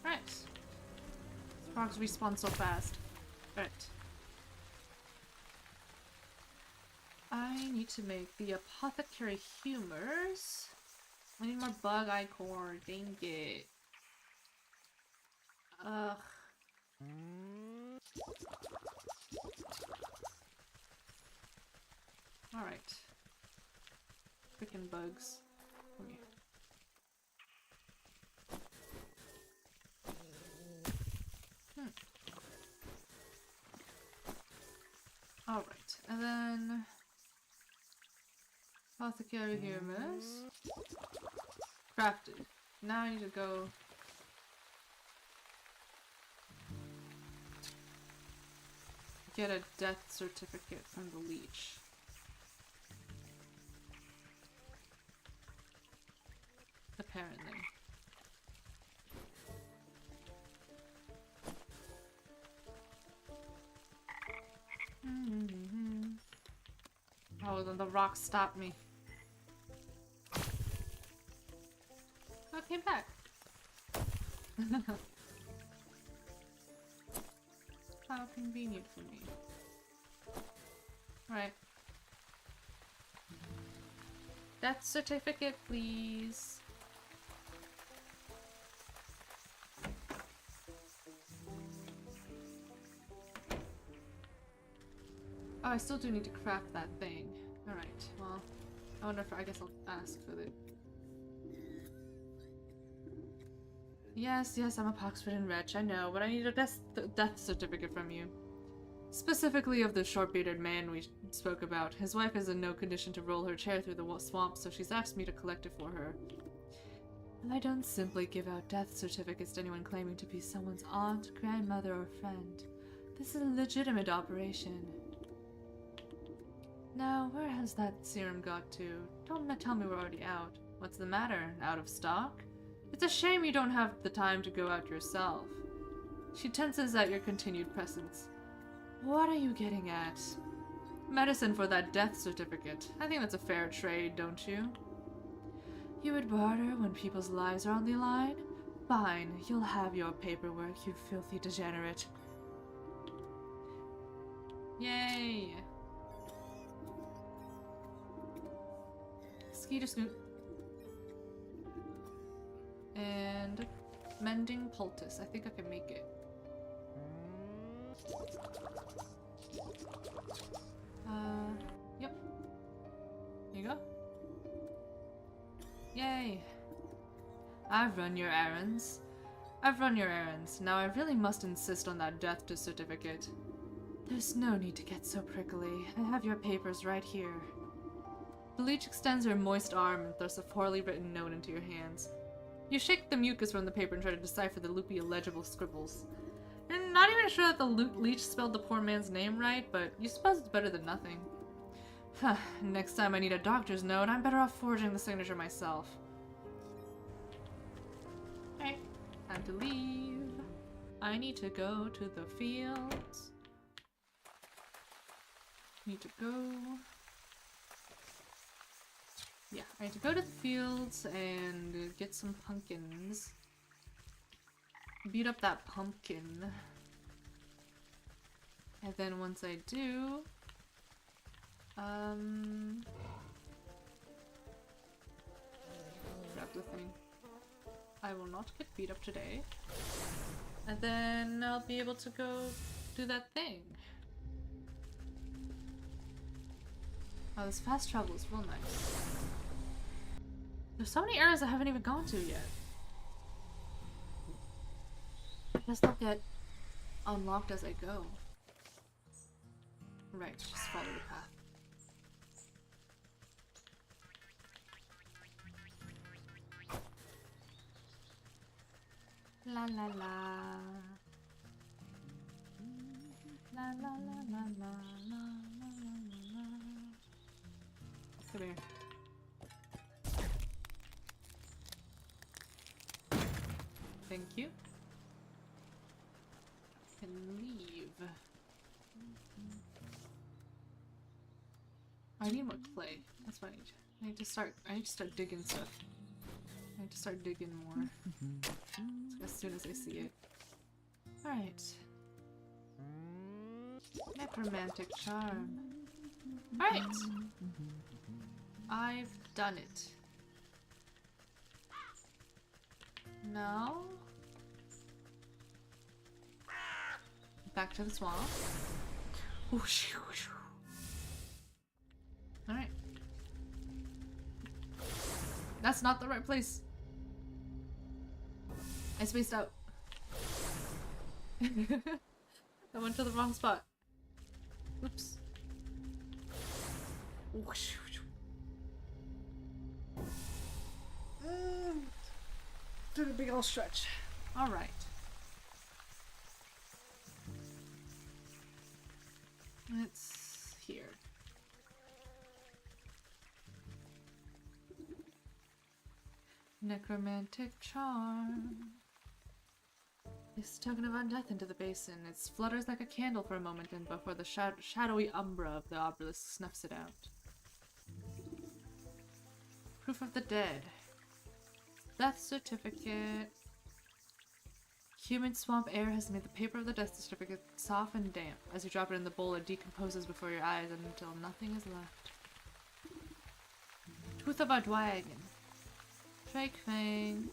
Alright. Frogs respawn so fast. Alright. I need to make the apothecary humors. I need more bug eye core. Dang it. Ugh. Alright. Frickin' bugs. Come here. Alright, and then apothecary humors. Crafted. Now I need to go get a death certificate from the leech. Apparently. Oh, then the rock stopped me. I came back. How convenient for me. Right. Death certificate, please. Oh, I still do need to craft that thing. Alright, well, I wonder if I guess I'll ask for it. Yes, I'm a pox-ridden wretch, I know, but I need a death certificate from you. Specifically of the short-bearded man we spoke about. His wife is in no condition to roll her chair through the swamp, so she's asked me to collect it for her. I don't simply give out death certificates to anyone claiming to be someone's aunt, grandmother, or friend. This is a legitimate operation. Now, where has that serum got to? Don't tell me we're already out. What's the matter? Out of stock? It's a shame you don't have the time to go out yourself. She tenses at your continued presence. What are you getting at? Medicine for that death certificate. I think that's a fair trade, don't you? You would barter when people's lives are on the line? Fine, you'll have your paperwork, you filthy degenerate. Yay! Skeeter Snoot. And mending poultice. I think I can make it. Yep. Here you go. Yay! I've run your errands. Now I really must insist on that death certificate. There's no need to get so prickly. I have your papers right here. The leech extends her moist arm and thrusts a poorly written note into your hands. You shake the mucus from the paper and try to decipher the loopy, illegible scribbles. You're not even sure that the leech spelled the poor man's name right, but you suppose it's better than nothing. Next time I need a doctor's note, I'm better off forging the signature myself. Okay, time to leave. I need to go to the fields. Need to go... Yeah, I need to go to the fields and get some pumpkins. Beat up that pumpkin. And then once I do... grab the thing. I will not get beat up today. And then I'll be able to go do that thing. Oh, this fast travel is real nice. There's so many areas I haven't even gone to yet. I guess they'll get unlocked as I go. Right, just follow the path. La la la. La la la la la la la. Come here. Thank you. Can leave. I need more clay. That's what I need. I need to start digging stuff. I need to start digging more. As soon as I see it. Alright. Necromantic charm. Alright. I've done it. Now... back to the swamp. Alright. That's not the right place. I spaced out. I went to the wrong spot. Oops. Did a big old stretch. Alright. It's here. Necromantic charm. This token of undeath into the basin. It flutters like a candle for a moment, and before the shadowy umbra of the obelisk snuffs it out. Proof of the dead. Death certificate. Humid swamp air has made the paper of the death certificate soft and damp. As you drop it in the bowl, it decomposes before your eyes until nothing is left. Tooth of a dragon. Drake Fang.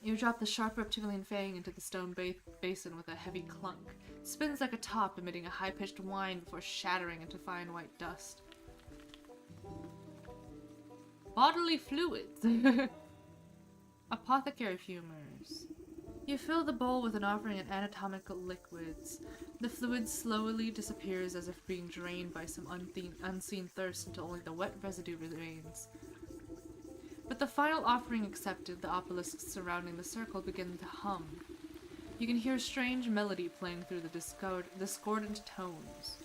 You drop the sharp reptilian fang into the stone basin with a heavy clunk. It spins like a top, emitting a high-pitched whine before shattering into fine white dust. Bodily fluids. Apothecary humors. You fill the bowl with an offering of anatomical liquids. The fluid slowly disappears as if being drained by some unseen thirst until only the wet residue remains. With the final offering accepted, the obelisks surrounding the circle begin to hum. You can hear a strange melody playing through the discordant tones.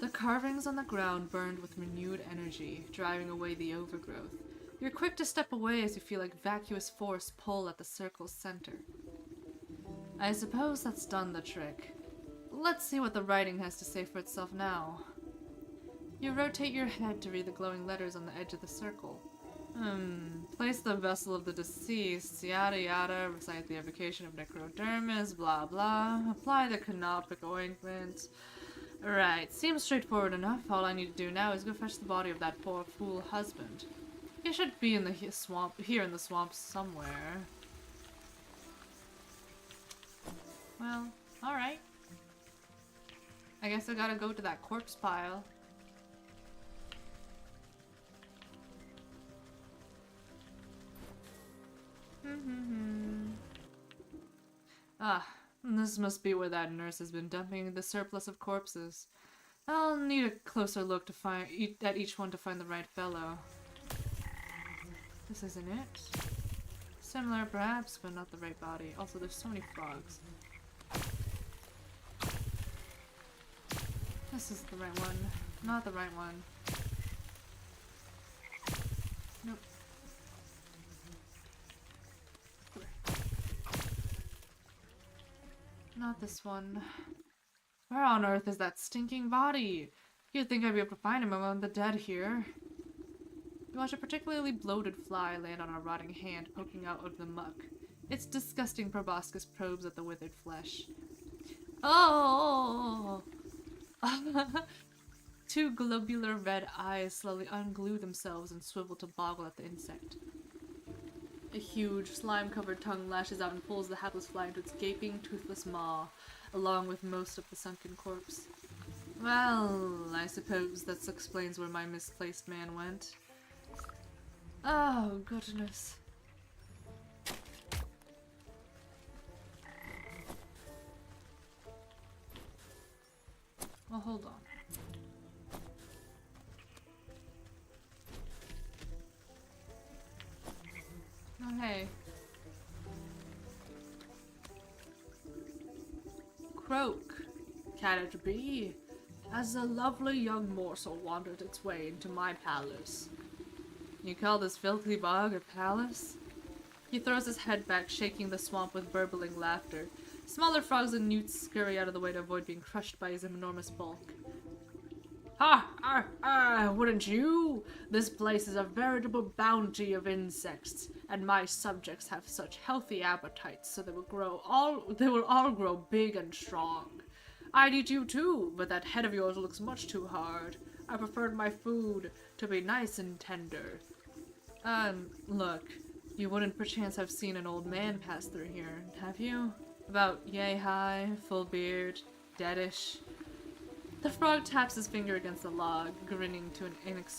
The carvings on the ground burned with renewed energy, driving away the overgrowth. You're quick to step away as you feel like vacuous force pull at the circle's center. I suppose that's done the trick. Let's see what the writing has to say for itself now. You rotate your head to read the glowing letters on the edge of the circle. Place the vessel of the deceased, yada yada, recite the evocation of necrodermis, blah blah, apply the canopic ointment. Right, seems straightforward enough. All I need to do now is go fetch the body of that poor fool husband. He should be in the swamp, here in the swamp somewhere. Well, alright. I guess I gotta go to that corpse pile. Ah, this must be where that nurse has been dumping the surplus of corpses. I'll need a closer look to find at each one to find the right fellow. This isn't it. Similar perhaps, but not the right body. Also, there's so many frogs. This is the right one. Not the right one. Nope. Not this one. Where on earth is that stinking body? You'd think I'd be able to find him among the dead here. You watch a particularly bloated fly land on a rotting hand poking out of the muck. Its disgusting proboscis probes at the withered flesh. Oh! Two globular red eyes slowly unglue themselves and swivel to boggle at the insect. A huge, slime-covered tongue lashes out and pulls the hapless fly into its gaping, toothless maw, along with most of the sunken corpse. Well, I suppose that explains where my misplaced man went. Oh, goodness. Well, hold on. Oh, hey. Croak, can it be? As a lovely young morsel wandered its way into my palace. You call this filthy bog a palace? He throws his head back, shaking the swamp with burbling laughter. Smaller frogs and newts scurry out of the way to avoid being crushed by his enormous bulk. Wouldn't you? This place is a veritable bounty of insects, and my subjects have such healthy appetites, so they will all grow big and strong. I'd eat you too, but that head of yours looks much too hard. I preferred my food to be nice and tender. Look, you wouldn't perchance have seen an old man pass through here, have you? About yay high, full beard, deadish. The frog taps his finger against the log, grinning to an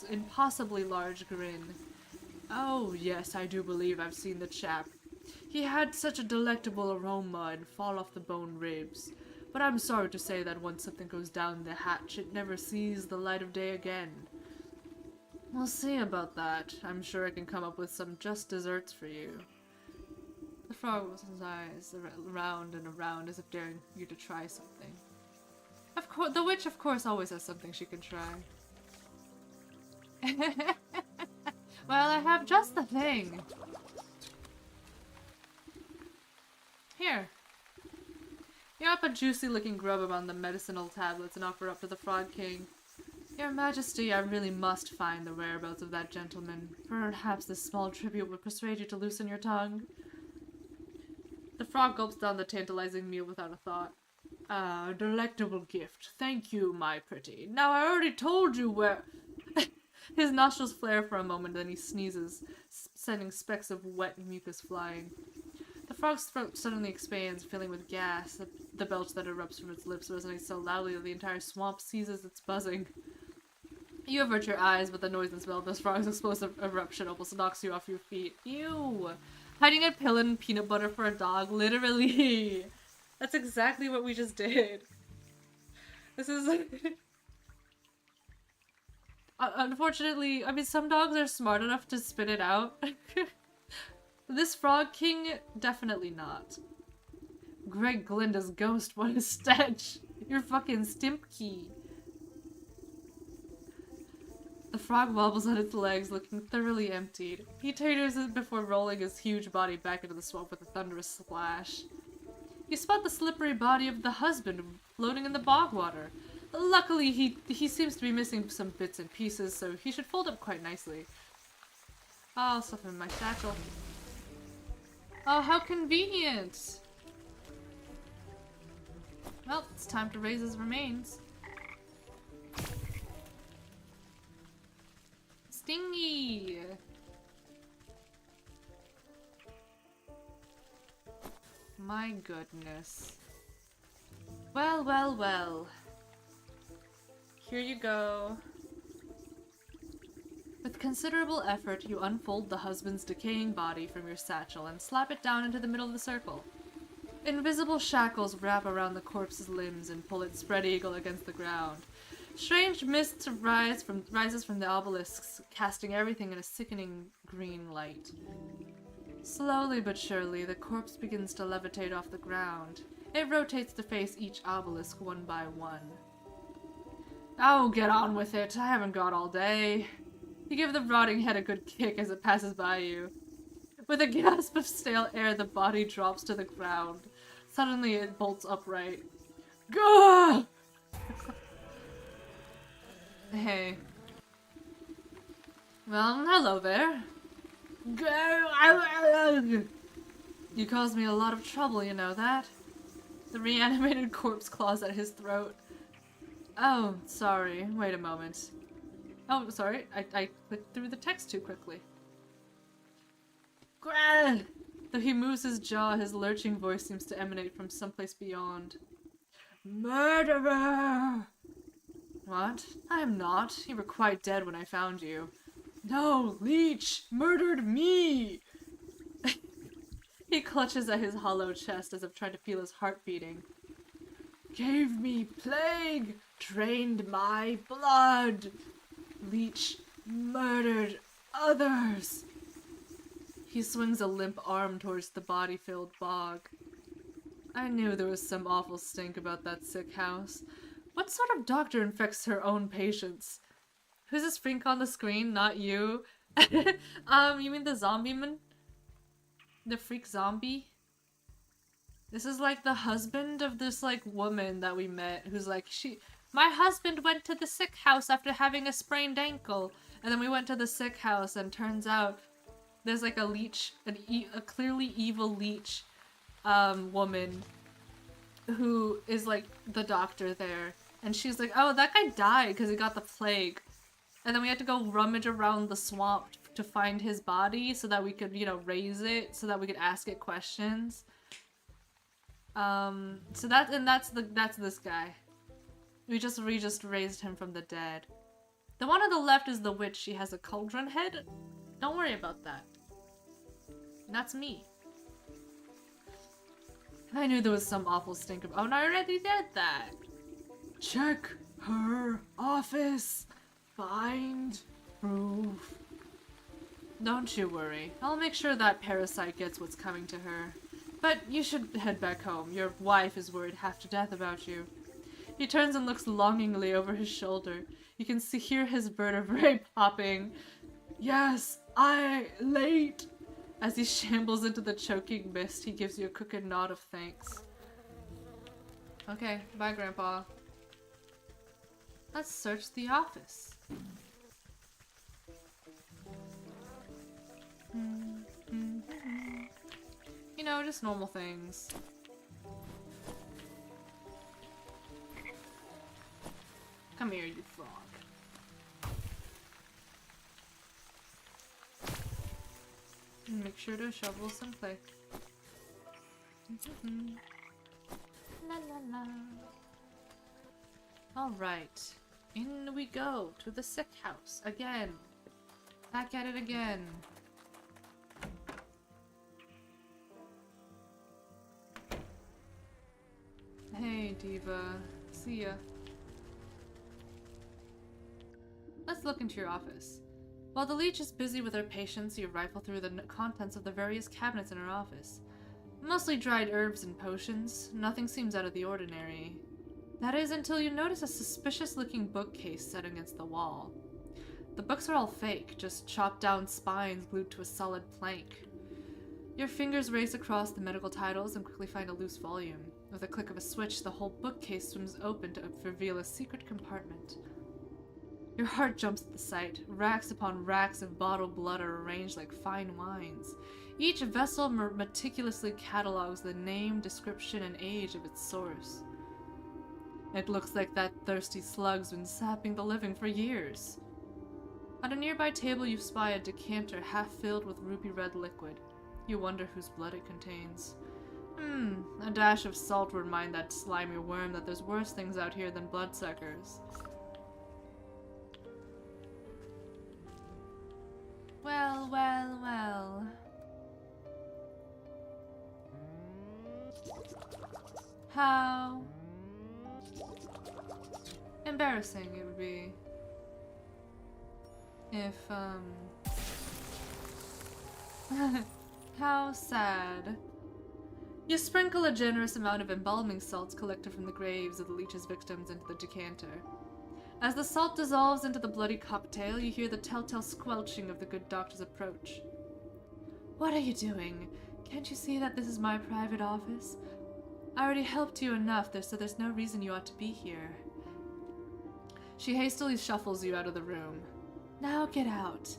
impossibly large grin. Oh, yes, I do believe I've seen the chap. He had such a delectable aroma and fall off the bone ribs. But I'm sorry to say that once something goes down the hatch, it never sees the light of day again. We'll see about that. I'm sure I can come up with some just desserts for you. The frog rolls his eyes around and around as if daring you to try something. Of course, the witch, of course, always has something she can try. Well, I have just the thing. Here. You wrap a juicy-looking grub around the medicinal tablets and offer up to the Frog King. Your Majesty, I really must find the whereabouts of that gentleman. Perhaps this small tribute would persuade you to loosen your tongue. The frog gulps down the tantalizing meal without a thought. Ah, delectable gift. Thank you, my pretty. Now I already told you where... His nostrils flare for a moment, then he sneezes, sending specks of wet mucus flying. The frog's throat suddenly expands, filling with gas. The belch that erupts from its lips resonates so loudly that the entire swamp seizes its buzzing. You avert your eyes, but the noise and smell of this frog's explosive eruption almost knocks you off your feet. Ew! Hiding a pill in peanut butter for a dog, literally! That's exactly what we just did. This is... Unfortunately, I mean, some dogs are smart enough to spit it out. This frog king, definitely not. Greg Glinda's ghost, what a stench! You're fucking Stimpy. The frog wobbles on its legs, looking thoroughly emptied. He taters it before rolling his huge body back into the swamp with a thunderous splash. You spot the slippery body of the husband floating in the bog water. Luckily, he seems to be missing some bits and pieces, so he should fold up quite nicely. I'll stuff him in my satchel. Oh, how convenient! Well, it's time to raise his remains. Stingy! My goodness. Well, well, well. Here you go. With considerable effort, you unfold the husband's decaying body from your satchel and slap it down into the middle of the circle. Invisible shackles wrap around the corpse's limbs and pull it spread eagle against the ground. Strange mist rises from the obelisks, casting everything in a sickening green light. Slowly but surely, the corpse begins to levitate off the ground. It rotates to face each obelisk one by one. Oh, get on with it. I haven't got all day. You give the rotting head a good kick as it passes by you. With a gasp of stale air, the body drops to the ground. Suddenly, it bolts upright. Gah! Hey. Well, hello there. You caused me a lot of trouble, you know that? The reanimated corpse claws at his throat. Oh, sorry. Wait a moment. Oh, sorry. I clicked through the text too quickly. Though he moves his jaw, his lurching voice seems to emanate from someplace beyond. Murderer! What? I am not. You were quite dead when I found you. No, Leech! Murdered me! He clutches at his hollow chest as if trying to feel his heart beating. Gave me plague! Drained my blood! Leech murdered others! He swings a limp arm towards the body-filled bog. I knew there was some awful stink about that sick house. What sort of doctor infects her own patients? Who's this freak on the screen? Not you. You mean the zombie man? The freak zombie? This is like the husband of this like woman that we met who's like, my husband went to the sick house after having a sprained ankle. And then we went to the sick house and turns out there's like a leech, a clearly evil leech woman who is like the doctor there. And she's like, oh, that guy died because he got the plague. And then we had to go rummage around the swamp to find his body so that we could, you know, raise it, so that we could ask it questions. So that's this guy. We just raised him from the dead. The one on the left is the witch. She has a cauldron head. Don't worry about that. That's me. I knew there was some awful stink of- oh, no, I already did that. Check her office. Find proof. Don't you worry. I'll make sure that parasite gets what's coming to her. But you should head back home. Your wife is worried half to death about you. He turns and looks longingly over his shoulder. You can hear his vertebrae popping. Yes, late. As he shambles into the choking mist, he gives you a crooked nod of thanks. Okay, bye, Grandpa. Let's search the office. You know, just normal things. Come here, you frog. And make sure to shovel some clay. La la la. Alright. In we go to the sick house again. Back at it again. Hey, Diva. See ya. Let's look into your office. While the leech is busy with her patients, you rifle through the contents of the various cabinets in her office. Mostly dried herbs and potions. Nothing seems out of the ordinary. That is, until you notice a suspicious-looking bookcase set against the wall. The books are all fake, just chopped down spines glued to a solid plank. Your fingers race across the medical titles and quickly find a loose volume. With a click of a switch, the whole bookcase swims open to reveal a secret compartment. Your heart jumps at the sight. Racks upon racks of bottled blood are arranged like fine wines. Each vessel meticulously catalogs the name, description, and age of its source. It looks like that thirsty slug's been sapping the living for years. On a nearby table you spy a decanter half filled with ruby red liquid. You wonder whose blood it contains. A dash of salt would remind that slimy worm that there's worse things out here than bloodsuckers. Well, well, well. How embarrassing it would be if, how sad. You sprinkle a generous amount of embalming salts collected from the graves of the leech's victims into the decanter. As the salt dissolves into the bloody cocktail, you hear the telltale squelching of the good doctor's approach. What are you doing? Can't you see that this is my private office? I already helped you enough, so there's no reason you ought to be here. She hastily shuffles you out of the room. Now get out.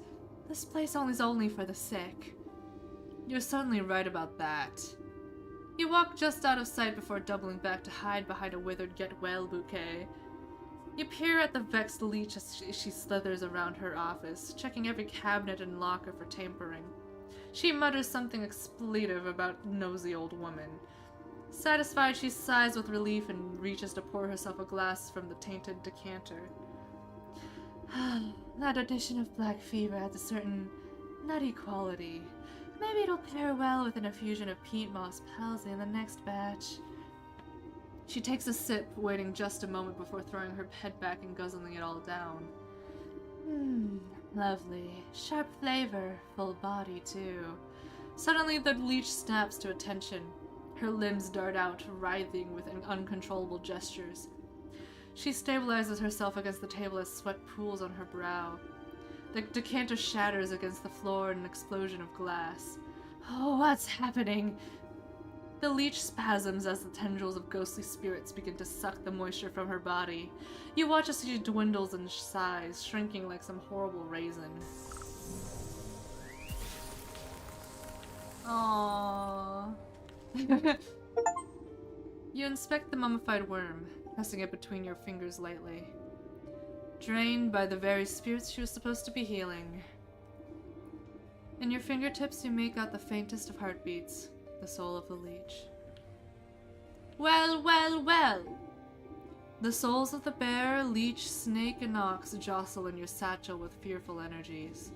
This place is only for the sick. You're certainly right about that. You walk just out of sight before doubling back to hide behind a withered get-well bouquet. You peer at the vexed leech as she slithers around her office, checking every cabinet and locker for tampering. She mutters something expletive about nosy old woman. Satisfied, she sighs with relief and reaches to pour herself a glass from the tainted decanter. That edition of Black Fever has a certain nutty quality. Maybe it'll pair well with an infusion of peat moss palsy in the next batch. She takes a sip, waiting just a moment before throwing her head back and guzzling it all down. Lovely. Sharp flavor, full body too. Suddenly the leech snaps to attention. Her limbs dart out, writhing with uncontrollable gestures. She stabilizes herself against the table as sweat pools on her brow. The decanter shatters against the floor in an explosion of glass. Oh, what's happening? The leech spasms as the tendrils of ghostly spirits begin to suck the moisture from her body. You watch as she dwindles in size, shrinking like some horrible raisin. Aww. You inspect the mummified worm, pressing it between your fingers lightly. Drained by the very spirits she was supposed to be healing. In your fingertips you make out the faintest of heartbeats, the soul of the leech. Well, well, well! The souls of the bear, leech, snake, and ox jostle in your satchel with fearful energies.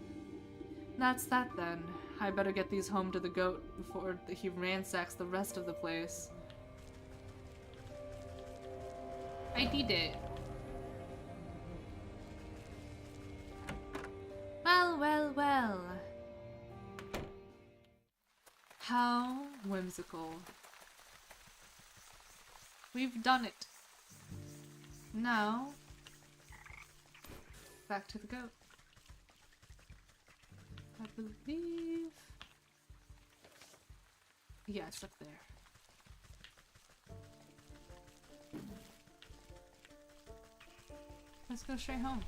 That's that then. I better get these home to the goat before he ransacks the rest of the place. I did it. Well, well, well. How whimsical. We've done it. Now, back to the goat. I believe... yeah, it's up there. Let's go straight home.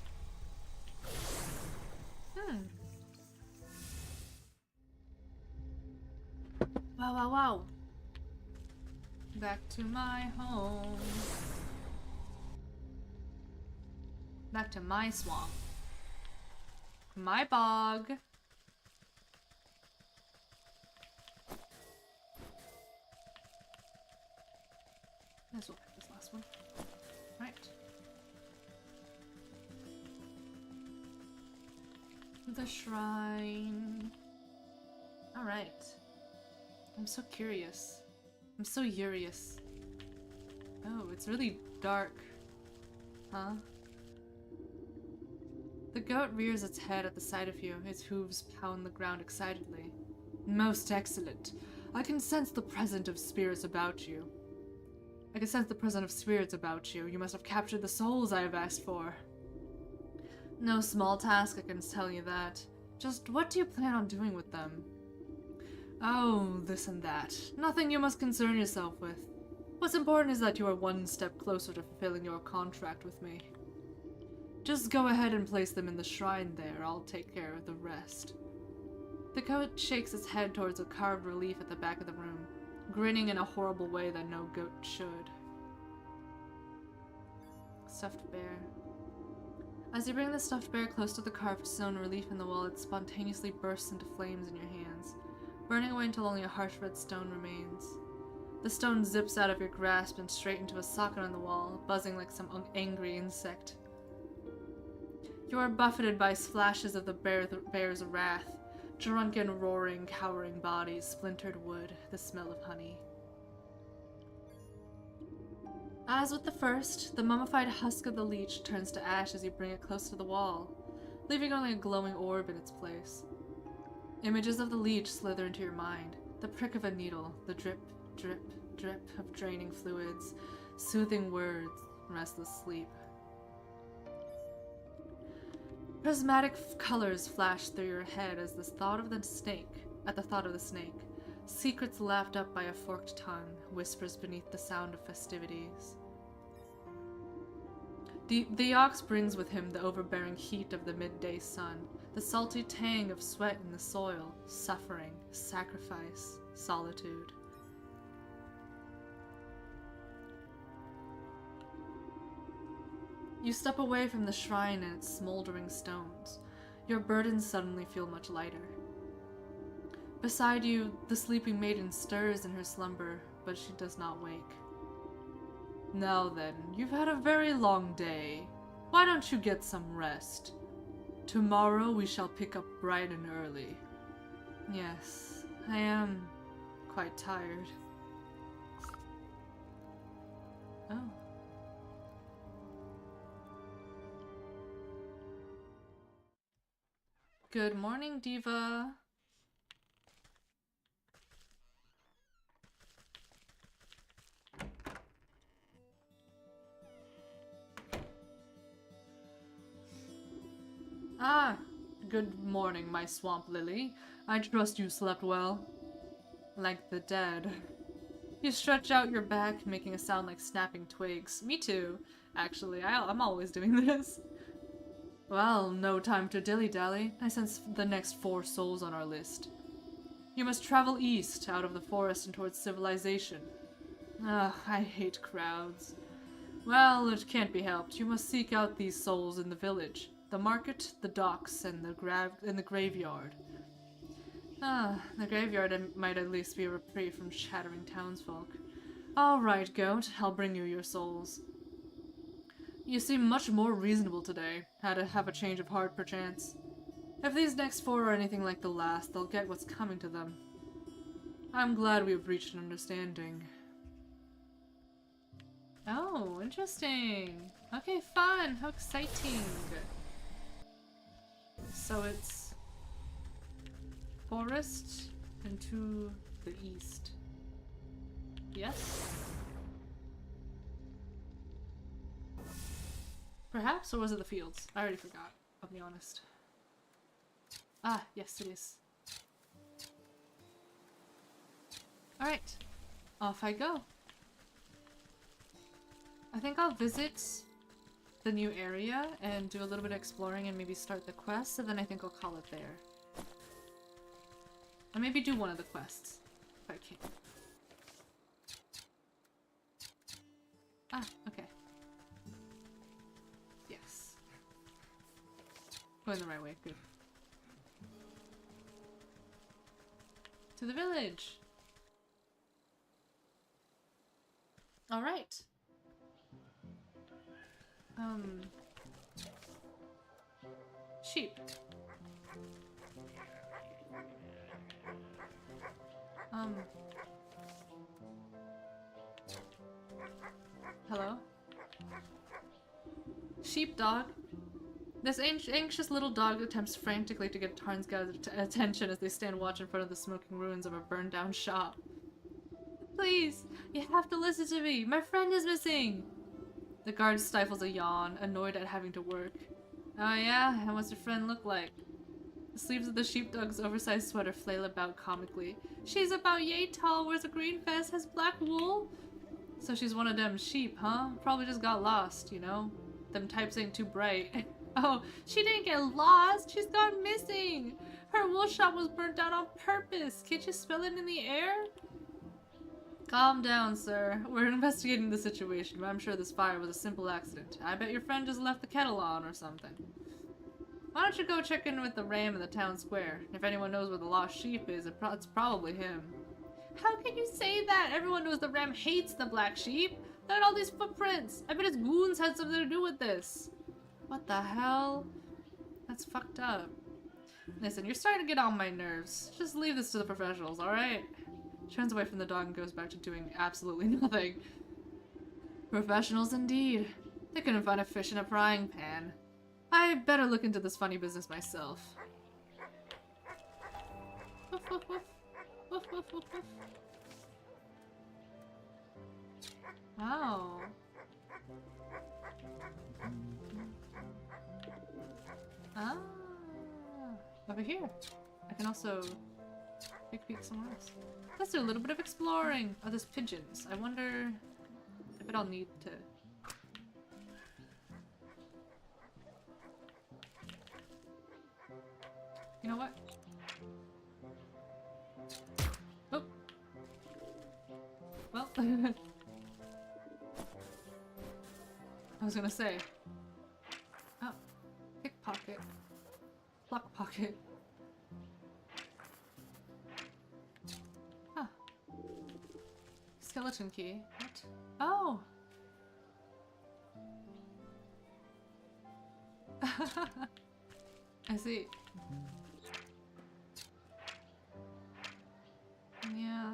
Wow, wow, wow. Back to my home. Back to my swamp. My bog. Might as well pick this last one. Right. The shrine. Alright. I'm so curious. I'm so curious. Oh, it's really dark. Huh? The goat rears its head at the sight of you. Its hooves pound the ground excitedly. Most excellent. I can sense the presence of spirits about you. You must have captured the souls I have asked for. No small task, I can tell you that. Just what do you plan on doing with them? Oh, this and that. Nothing you must concern yourself with. What's important is that you are one step closer to fulfilling your contract with me. Just go ahead and place them in the shrine there. I'll take care of the rest. The goat shakes its head towards a carved relief at the back of the room, grinning in a horrible way that no goat should. Stuffed bear. As you bring the stuffed bear close to the carved stone relief in the wall, it spontaneously bursts into flames in your hands, burning away until only a harsh red stone remains. The stone zips out of your grasp and straight into a socket on the wall, buzzing like some angry insect. You are buffeted by flashes of the bear's wrath, drunken, roaring, cowering bodies, splintered wood, the smell of honey. As with the first, the mummified husk of the leech turns to ash as you bring it close to the wall, leaving only a glowing orb in its place. Images of the leech slither into your mind, the prick of a needle, the drip, drip, drip of draining fluids, soothing words, restless sleep. Prismatic colors flash through your head at the thought of the snake. Secrets lapped up by a forked tongue, whispers beneath the sound of festivities. The ox brings with him the overbearing heat of the midday sun, the salty tang of sweat in the soil, suffering, sacrifice, solitude. You step away from the shrine and its smoldering stones. Your burdens suddenly feel much lighter. Beside you, the sleeping maiden stirs in her slumber, but she does not wake. Now then, you've had a very long day. Why don't you get some rest? Tomorrow we shall pick up bright and early. Yes, I am quite tired. Oh. Good morning, Diva. Ah, good morning, my swamp lily. I trust you slept well. Like the dead. You stretch out your back, making a sound like snapping twigs. Me too, actually. I'm always doing this. Well, no time to dilly-dally. I sense the next 4 souls on our list. You must travel east, out of the forest and towards civilization. Ugh, I hate crowds. Well, it can't be helped. You must seek out these souls in the village. The market, the docks, and the graveyard. Ah, the graveyard might at least be a reprieve from chattering townsfolk. All right, goat. I'll bring you your souls. You seem much more reasonable today. Had to have a change of heart, perchance. If these next 4 are anything like the last, they'll get what's coming to them. I'm glad we've reached an understanding. Oh, interesting. Okay, fun. How exciting. So it's forest and to the east. Yes? Perhaps, or was it the fields? I already forgot, I'll be honest. Ah, yes it is. Alright, off I go. I think I'll visit the new area and do a little bit of exploring and maybe start the quest, and then I think I'll call it there. Or maybe do one of the quests, if I can. Ah, okay. Yes. Going the right way, good. To the village! Alright. Sheep. Hello? Sheepdog. This anxious little dog attempts frantically to get Tarn's attention as they stand watch in front of the smoking ruins of a burned down shop. Please, you have to listen to me. My friend is missing. The guard stifles a yawn, annoyed at having to work. Oh yeah? And what's your friend look like? The sleeves of the sheepdog's oversized sweater flail about comically. She's about yay tall, wears a green vest, has black wool. So she's one of them sheep, huh? Probably just got lost, you know? Them types ain't too bright. Oh, she didn't get lost. She's gone missing. Her wool shop was burnt down on purpose. Can't you smell it in the air? Calm down, sir. We're investigating the situation, but I'm sure this fire was a simple accident. I bet your friend just left the kettle on or something. Why don't you go check in with the ram in the town square? If anyone knows where the lost sheep is, it's probably him. How can you say that? Everyone knows the ram hates the black sheep. Look at all these footprints. I bet his goons had something to do with this. What the hell? That's fucked up. Listen, you're starting to get on my nerves. Just leave this to the professionals, alright? Turns away from the dog and goes back to doing absolutely nothing. Professionals indeed. They couldn't find a fish in a frying pan. I better look into this funny business myself. Woof, woof, woof. Woof, woof, woof, woof. Wow. Ah. Over here. I can also take a peek somewhere else. Let's do a little bit of exploring. Oh, there's pigeons. I wonder if I'll need to... You know what? Oh. Well. I was gonna say. Oh. Pickpocket. Pluck pocket. Huh. Skeleton key. What? Oh! I see. Yeah.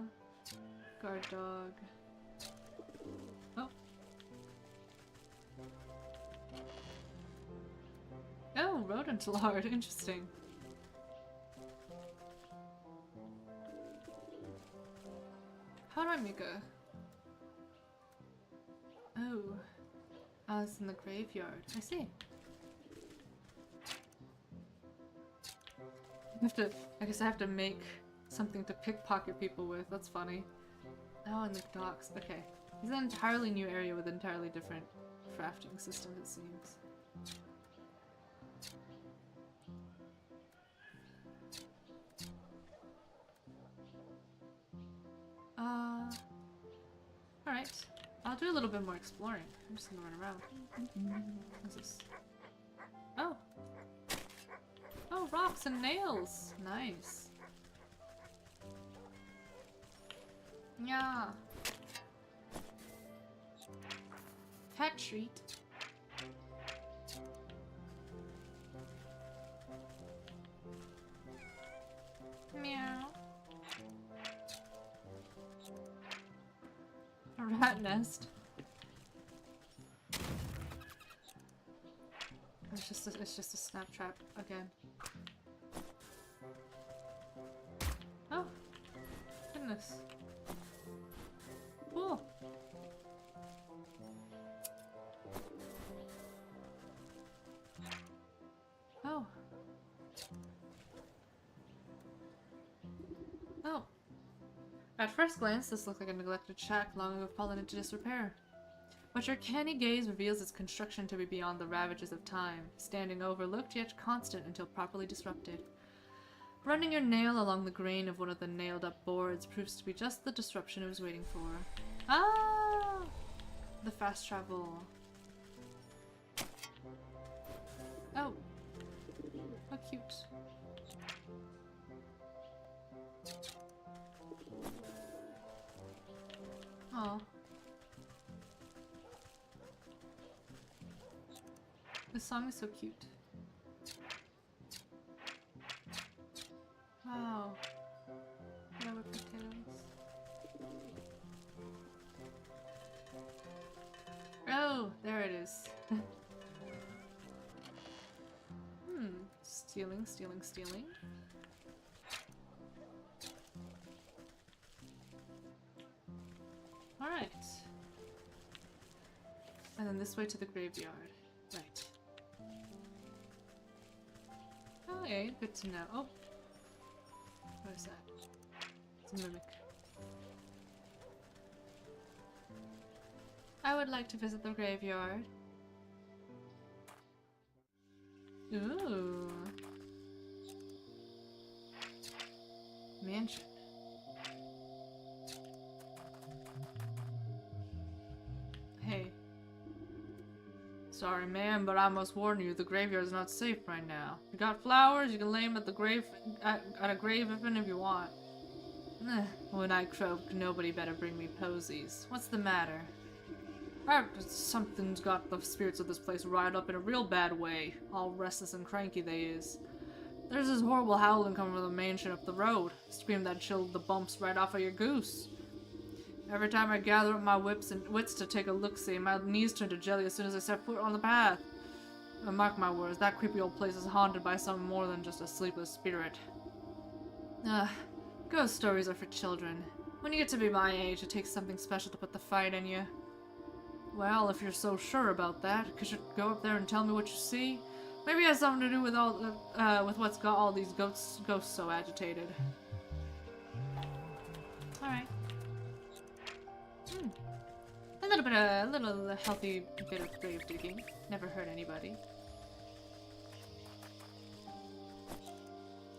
Guard dog. Oh. Oh, rodent lard. Interesting. How do I make a... Oh. Oh, it's in the graveyard. I see. I guess I have to make something to pickpocket people with. That's funny. Oh, and the docks. Okay. It's an entirely new area with entirely different crafting systems, it seems. Alright. I'll do a little bit more exploring. I'm just gonna run around. What's this? Oh! Oh, rocks and nails! Nice. Yeah. Pet treat. Meow. A rat nest. It's just a snap trap again. Oh, goodness. Cool. Oh. Oh. At first glance, this looked like a neglected shack long ago fallen into disrepair. But your canny gaze reveals its construction to be beyond the ravages of time, standing overlooked yet constant until properly disrupted. Running your nail along the grain of one of the nailed-up boards proves to be just the disruption it was waiting for. Ah! The fast travel. Oh. How cute. Oh. This song is so cute. Wow. Yellow potatoes. Oh, there it is. Stealing, stealing, stealing. Alright. And then this way to the graveyard. Right. Okay, good to know. Oh! What is that? It's a mimic. I would like to visit the graveyard. Ooh. Mansion. Hey. Sorry, ma'am, but I must warn you, the graveyard is not safe right now. You got flowers, you can lay them at the grave at a grave even if you want. When I croak, nobody better bring me posies. What's the matter? Something's got the spirits of this place riled up in a real bad way. All restless and cranky they is. There's this horrible howling coming from the mansion up the road. Scream that chilled the bumps right off of your goose. Every time I gather up my wits to take a look-see, my knees turn to jelly as soon as I set foot on the path. Mark my words, that creepy old place is haunted by something more than just a sleepless spirit. Ghost stories are for children. When you get to be my age, it takes something special to put the fight in you. Well, if you're so sure about that, could you go up there and tell me what you see? Maybe it has something to do with with what's got all these ghosts so agitated. Alright. A little healthy bit of grave digging. Never hurt anybody.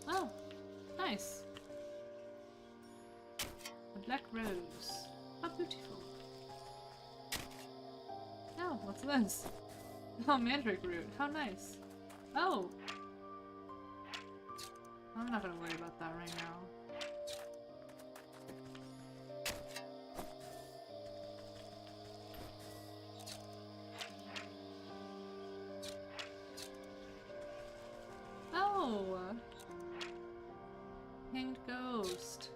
Oh, nice. A black rose. How beautiful. Oh, what's this? Oh, mandrake root. How nice. Oh. I'm not gonna worry about that right now. Oh! Hanged ghost.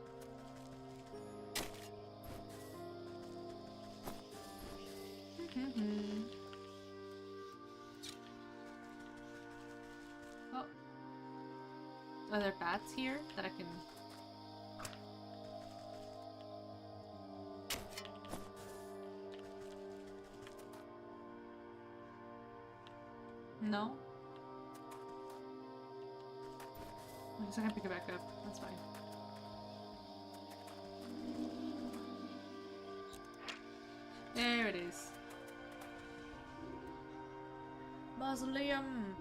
Oh. Are there bats here that I can... No? I guess I can pick it back up. That's fine. There it is. Mausoleum!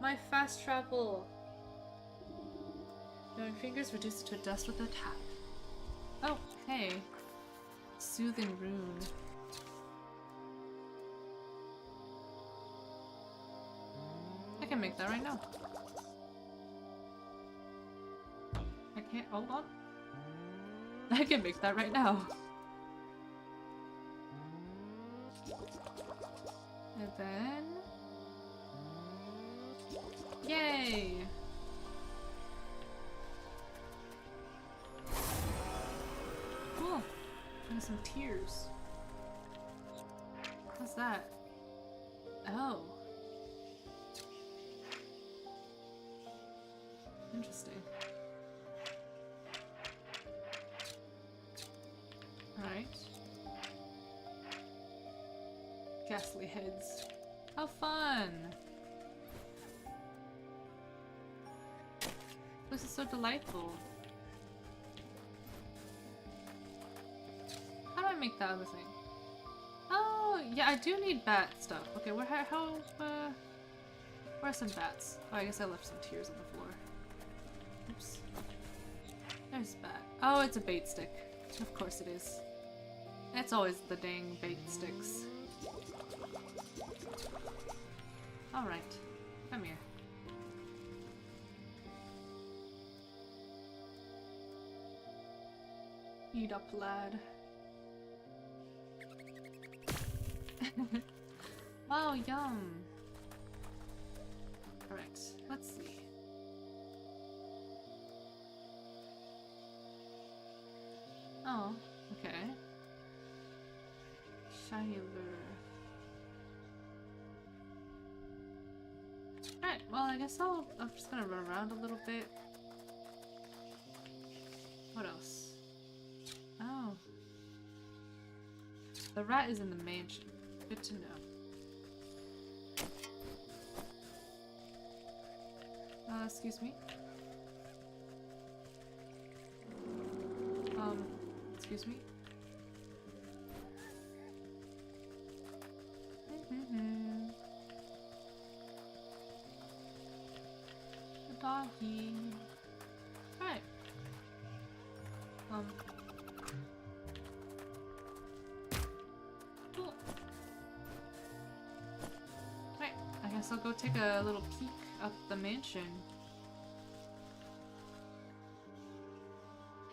My fast travel! Knowing fingers reduced to dust with a tap. Oh, hey. Soothing rune. I can make that right now. I can't- hold on. I can make that right now. And then... Yay! Cool. And some tears. What's that? Oh. Interesting. Alright. Ghastly heads. How fun! This is so delightful. How do I make the other thing? Oh! yeah, I do need bat stuff. Okay, where are some bats? Oh, I guess I left some tears on the floor. Oops. There's a bat. Oh, it's a bait stick. Of course it is. It's always the dang bait sticks. Alright. Come here. Eat up, lad. Wow, yum! Alright, let's see. Oh, okay. Shiny lure. Alright, well I guess I'm just gonna run around a little bit. What else? Oh. The rat is in the mansion. Good to know. Excuse me? Excuse me? The doggy. Alright. Cool. Alright, I guess I'll go take a little peek up the mansion.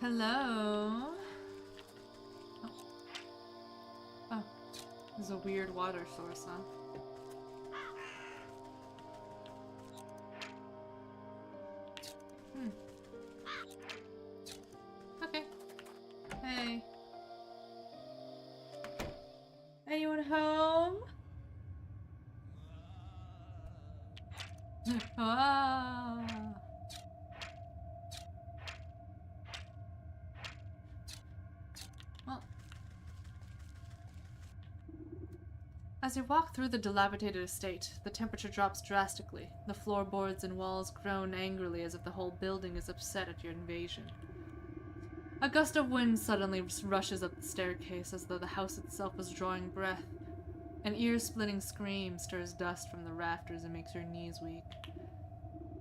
Hello? Oh. Oh. There's a weird water source, huh? Okay. Hey. Anyone home? Ah. Well. As you walk through the dilapidated estate, the temperature drops drastically. The floorboards and walls groan angrily as if the whole building is upset at your invasion. A gust of wind suddenly rushes up the staircase as though the house itself was drawing breath. An ear-splitting scream stirs dust from the rafters and makes your knees weak.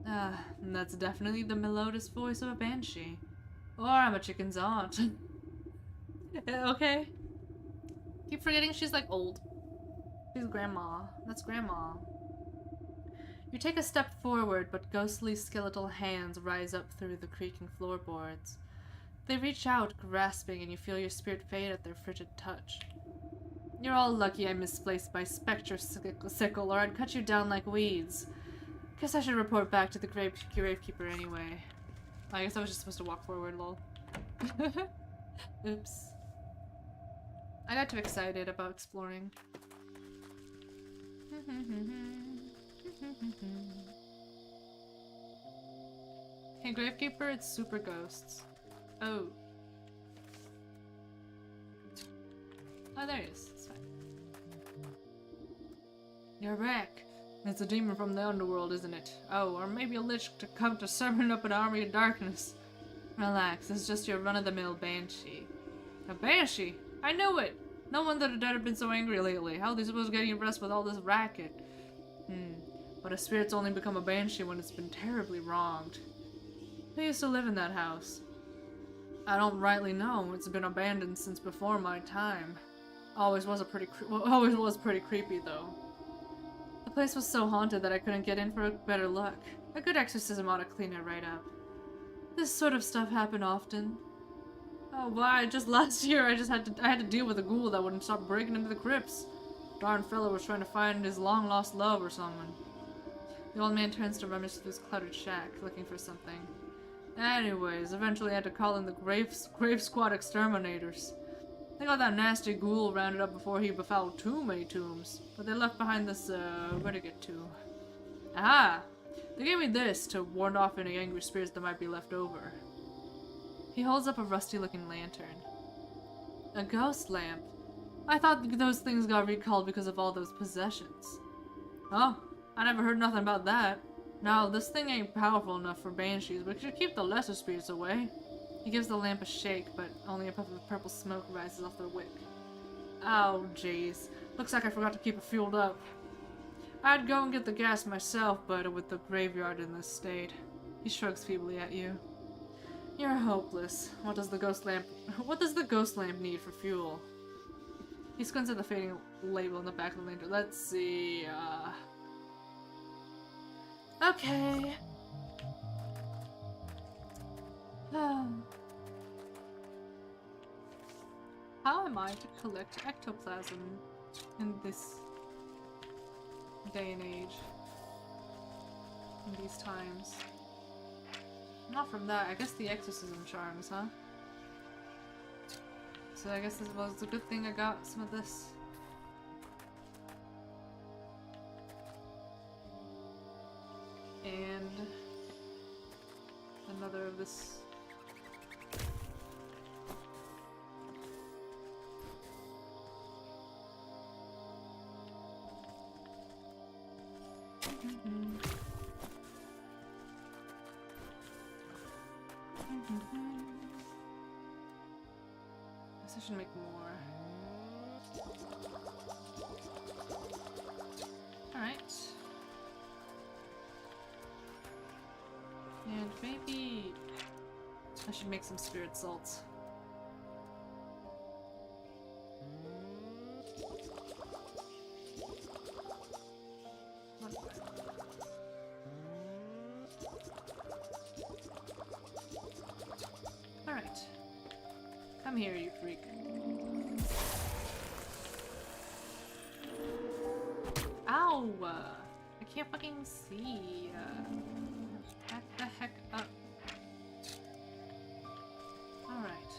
Ah, and that's definitely the melodious voice of a banshee. Or I'm a chicken's aunt. Okay. Keep forgetting she's like old. She's grandma. That's grandma. You take a step forward, but ghostly skeletal hands rise up through the creaking floorboards. They reach out, grasping, and you feel your spirit fade at their frigid touch. You're all lucky I misplaced my spectre sickle, or I'd cut you down like weeds. Guess I should report back to the gravekeeper anyway. I guess I was just supposed to walk forward, lol. Oops. I got too excited about exploring. Hey, gravekeeper, it's super ghosts. Oh. Oh, there it is. It's fine. You're back. It's a demon from the underworld, isn't it? Oh, or maybe a lich to come to summon up an army of darkness. Relax, it's just your run-of-the-mill banshee. A banshee? I knew it! No wonder the dead have been so angry lately. How are they supposed to get any rest with all this racket? But a spirit's only become a banshee when it's been terribly wronged. Who used to live in that house? I don't rightly know. It's been abandoned since before my time. Always was pretty creepy, though. The place was so haunted that I couldn't get in for better luck. A good exorcism ought to clean it right up. This sort of stuff happened often. Oh, why? Just last year I had to deal with a ghoul that wouldn't stop breaking into the crypts. Darn fellow was trying to find his long-lost love or someone. The old man turns to rummage through his cluttered shack, looking for something. Anyways, eventually I had to call in the grave squad exterminators. They got that nasty ghoul rounded up before he befouled too many tombs, but they left behind this, where to get to? Aha! They gave me this to ward off any angry spirits that might be left over. He holds up a rusty-looking lantern. A ghost lamp? I thought those things got recalled because of all those possessions. Oh, I never heard nothing about that. No, this thing ain't powerful enough for banshees, but it should keep the lesser spirits away. He gives the lamp a shake, but only a puff of purple smoke rises off the wick. Oh, jeez. Looks like I forgot to keep it fueled up. I'd go and get the gas myself, but with the graveyard in this state. He shrugs feebly at you. You're hopeless. What does the ghost lamp need for fuel? He squints at the fading label in the back of the lantern. Let's see, okay. How am I to collect ectoplasm in this day and age? In these times? Not from that. I guess the exorcism charms, huh? So I guess this was a good thing I got some of this. And another of this. I should make more. Alright. And maybe I should make some spirit salts. Alright. Come here, you freak. Ow! I can't fucking see. Back the heck up. Alright.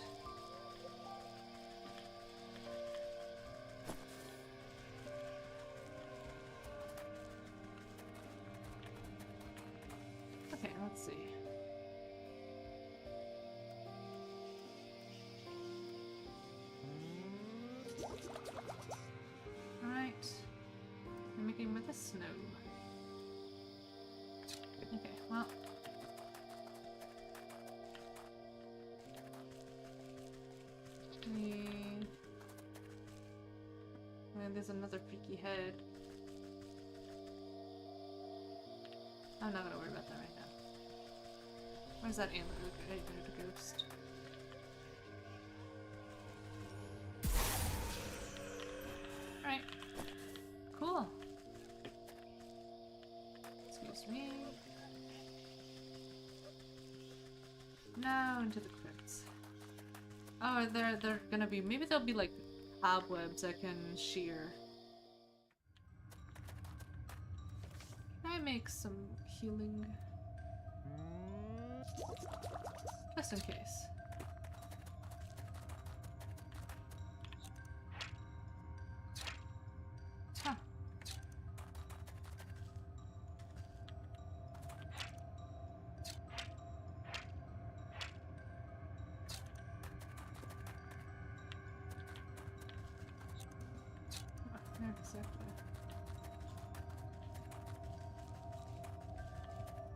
Okay, let's see. Alright. I'm making with the snow. Okay, well. And there's another freaky head. I'm not gonna worry about that right now. Where's that antler? Okay, the ghost. Alright. Cool. Excuse me. Now into the crypts. Oh, they're gonna be, maybe there'll be like cobwebs I can shear. Can I make some healing? Just in case. Huh.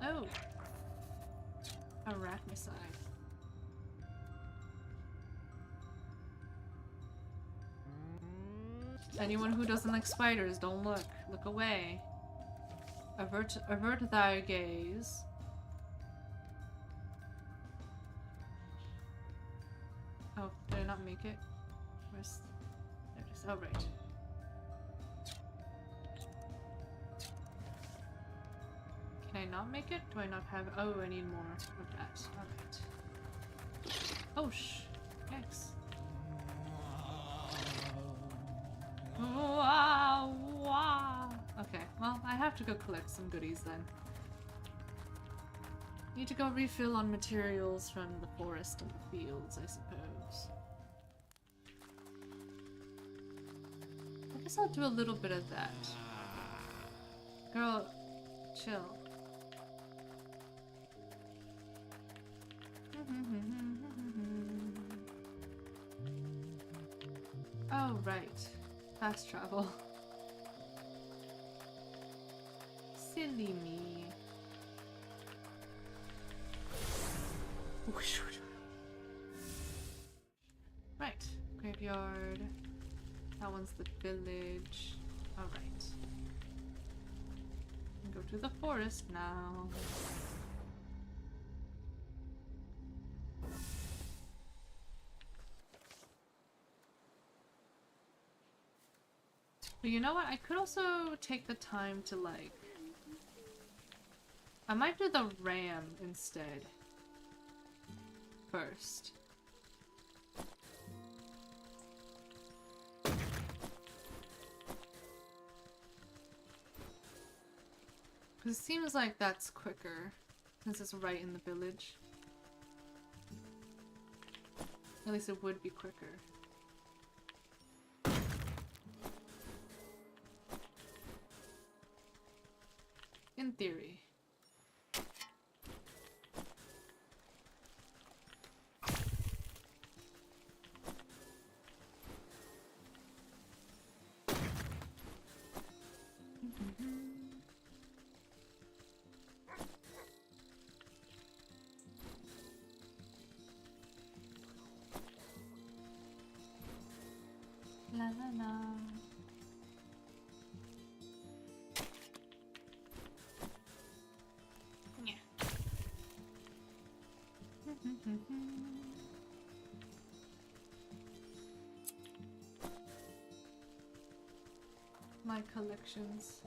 Oh! Arachnicide. Anyone who doesn't like spiders, don't look. Look away. Avert thy gaze. Oh, did I not make it? Where's... There it is. Oh, right. Can I not make it? Do I not have... Oh, I need more of that. Alright. Oh, Yikes. Wow, wow. Okay, well, I have to go collect some goodies then. Need to go refill on materials from the forest and the fields, I suppose. I guess I'll do a little bit of that. Girl, chill. Oh, right. Fast travel. Silly me. Right. Graveyard. That one's the village. Alright. Go to the forest now. But you know what? I could also take the time to, like... I might do the ram instead. First. Because it seems like that's quicker, since it's right in the village. At least it would be quicker. In theory. La la la. Yeah. My collections.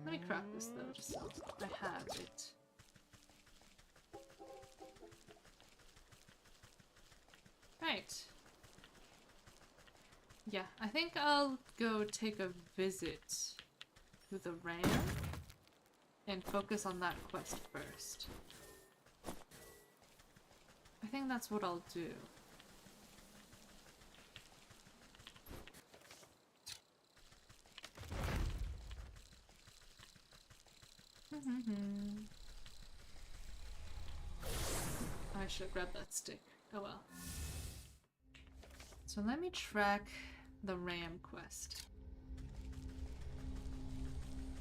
Let me craft this though, just so I have it. Right. Yeah, I think I'll go take a visit to the ram and focus on that quest first. I think that's what I'll do. I should have grabbed that stick. Oh well. So let me track the ram quest.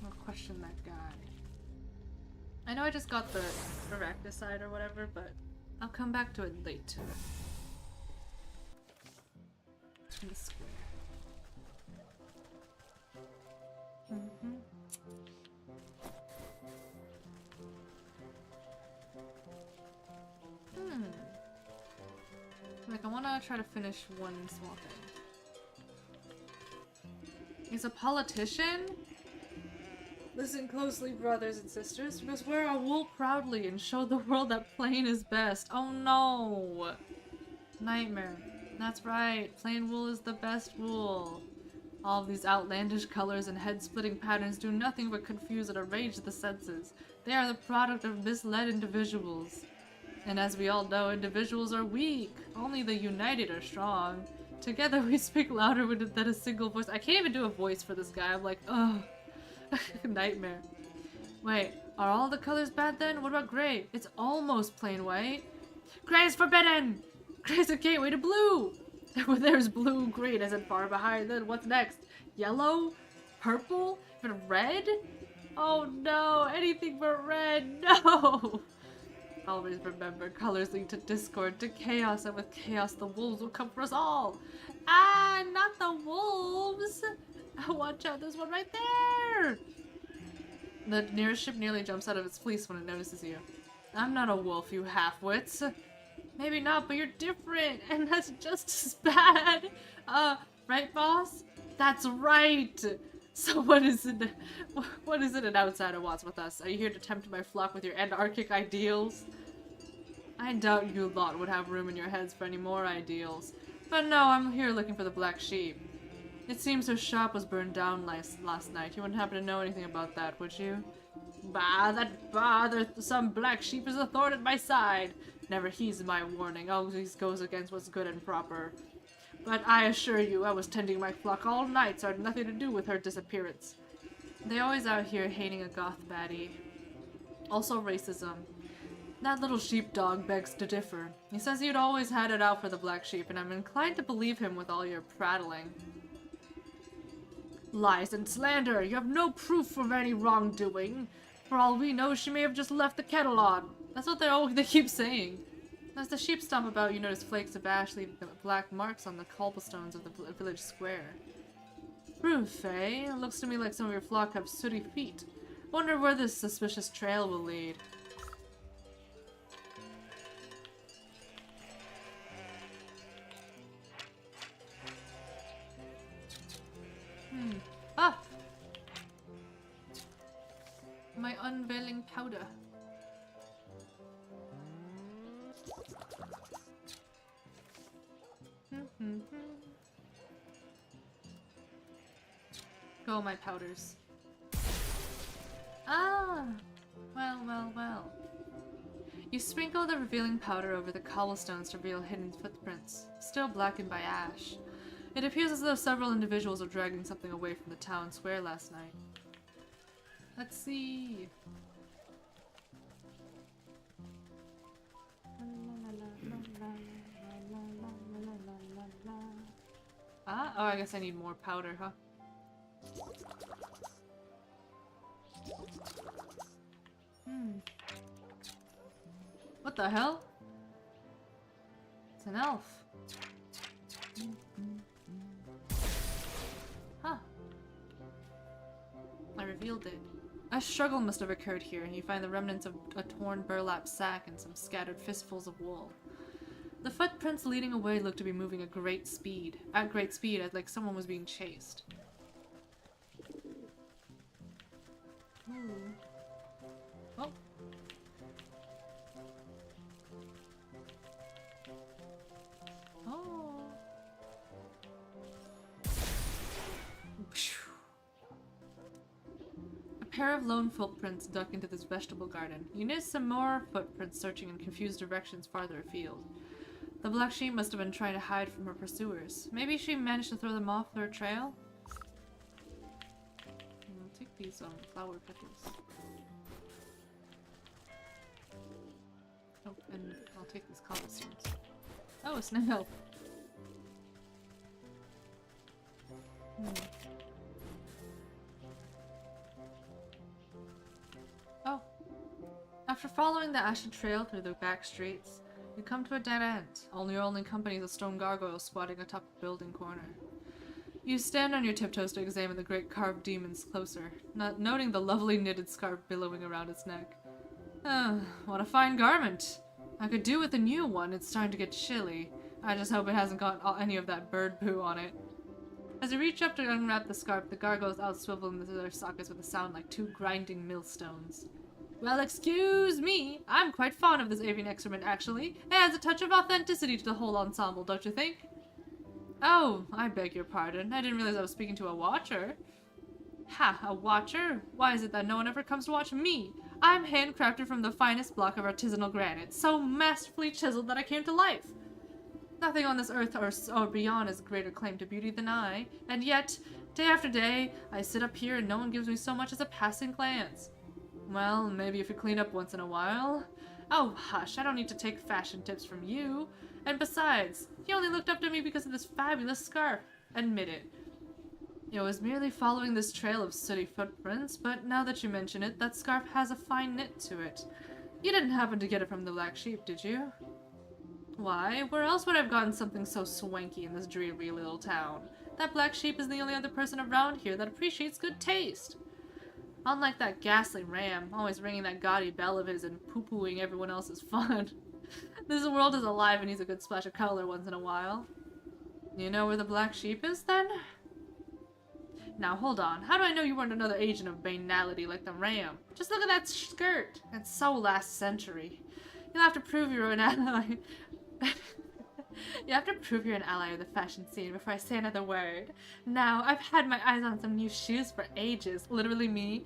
I'll question that guy. I know I just got the arachnicide or whatever, but I'll come back to it later. In the square. Like, I wanna try to finish one small thing. He's a politician? Listen closely, brothers and sisters. We must wear our wool proudly and show the world that plain is best. Oh no! Nightmare. That's right. Plain wool is the best wool. All of these outlandish colors and head-splitting patterns do nothing but confuse and enrage the senses. They are the product of misled individuals. And as we all know, individuals are weak. Only the united are strong. Together we speak louder than a single voice. I can't even do a voice for this guy. I'm like, ugh. Nightmare. Wait, are all the colors bad then? What about gray? It's almost plain white. Gray is forbidden! Gray's a gateway to blue! When there's blue, green isn't far behind. Then what's next? Yellow? Purple? Even red? Oh no, anything but red, no! Always remember, colors lead to discord, to chaos, and with chaos the wolves will come for us all! Ah, not the wolves! Watch out, there's one right there! The nearest ship nearly jumps out of its fleece when it notices you. I'm not a wolf, you half-wits. Maybe not, but you're different, and that's just as bad! Right, boss? That's right! So what is it an outsider wants with us? Are you here to tempt my flock with your anarchic ideals? I doubt you lot would have room in your heads for any more ideals. But no, I'm here looking for the black sheep. It seems her shop was burned down last night. You wouldn't happen to know anything about that, would you? Some black sheep is a thorn at my side. Never heeds my warning, always goes against what's good and proper. But I assure you, I was tending my flock all night, so I had nothing to do with her disappearance. They always out here hating a goth baddie. Also racism. That little sheepdog begs to differ. He says you'd always had it out for the black sheep, and I'm inclined to believe him with all your prattling. Lies and slander! You have no proof of any wrongdoing. For all we know, she may have just left the kettle on. That's what they keep saying. As the sheep stomp about, you notice flakes of ash leave black marks on the cobblestones of the village square. Proof, eh? It looks to me like some of your flock have sooty feet. Wonder where this suspicious trail will lead. Ah! My unveiling powder. Go, my powders. Ah! Well, well, well. You sprinkle the revealing powder over the cobblestones to reveal hidden footprints, still blackened by ash. It appears as though several individuals are dragging something away from the town square last night. Let's see. Ah, oh, I guess I need more powder, huh? What the hell? It's an elf. Huh. I revealed it. A struggle must have occurred here, and you find the remnants of a torn burlap sack and some scattered fistfuls of wool. The footprints leading away look to be moving at great speed, like someone was being chased. Ooh. Oh. Oh. A pair of lone footprints duck into this vegetable garden. You notice some more footprints searching in confused directions farther afield. The black sheep must have been trying to hide from her pursuers. Maybe she managed to throw them off her trail? I'll take these flower petals. Oh, and I'll take these cobblestones. Oh, a snail! Oh. After following the ashen trail through the back streets, you come to a dead end. Your only company is a stone gargoyle squatting atop a building corner. You stand on your tiptoes to examine the great carved demons closer, not noting the lovely knitted scarf billowing around its neck. Ah, what a fine garment! I could do with a new one. It's starting to get chilly. I just hope it hasn't got any of that bird poo on it. As you reach up to unwrap the scarf, the gargoyles outswivel into their sockets with a sound like two grinding millstones. Well, excuse me. I'm quite fond of this avian excrement, actually. It adds a touch of authenticity to the whole ensemble, don't you think? Oh, I beg your pardon. I didn't realize I was speaking to a watcher. Ha, a watcher? Why is it that no one ever comes to watch me? I'm handcrafted from the finest block of artisanal granite, so masterfully chiseled that I came to life. Nothing on this earth or beyond has greater claim to beauty than I, and yet, day after day, I sit up here and no one gives me so much as a passing glance. Well, maybe if you clean up once in a while. Oh, hush, I don't need to take fashion tips from you. And besides, you only looked up to me because of this fabulous scarf. Admit it. It was merely following this trail of sooty footprints, but now that you mention it, that scarf has a fine knit to it. You didn't happen to get it from the black sheep, did you? Why, where else would I have gotten something so swanky in this dreary little town? That black sheep is the only other person around here that appreciates good taste. Unlike that ghastly ram, always ringing that gaudy bell of his and poo-pooing everyone else's fun. This world is alive and needs a good splash of color once in a while. You know where the black sheep is, then? Now, hold on. How do I know you weren't another agent of banality like the ram? Just look at that skirt. It's so last century. You'll have to prove you're an ally. You have to prove you're an ally of the fashion scene before I say another word. Now, I've had my eyes on some new shoes for ages. Literally me.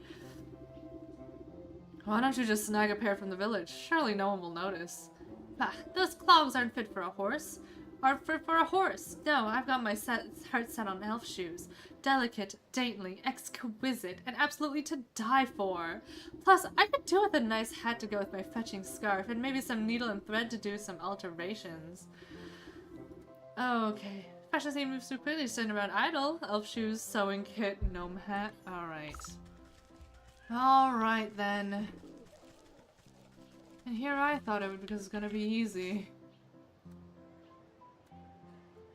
Why don't you just snag a pair from the village? Surely no one will notice. Bah, those clogs aren't fit for a horse. Are fit for a horse. No, I've got my heart set on elf shoes. delicate, dainty, exquisite, and absolutely to die for. Plus, I could do with a nice hat to go with my fetching scarf, and maybe some needle and thread to do some alterations. Oh, okay. Fashion scene moves too quickly, sitting around idle. Elf shoes, sewing kit, gnome hat. Alright. Alright then. And here I thought it would because it's gonna be easy.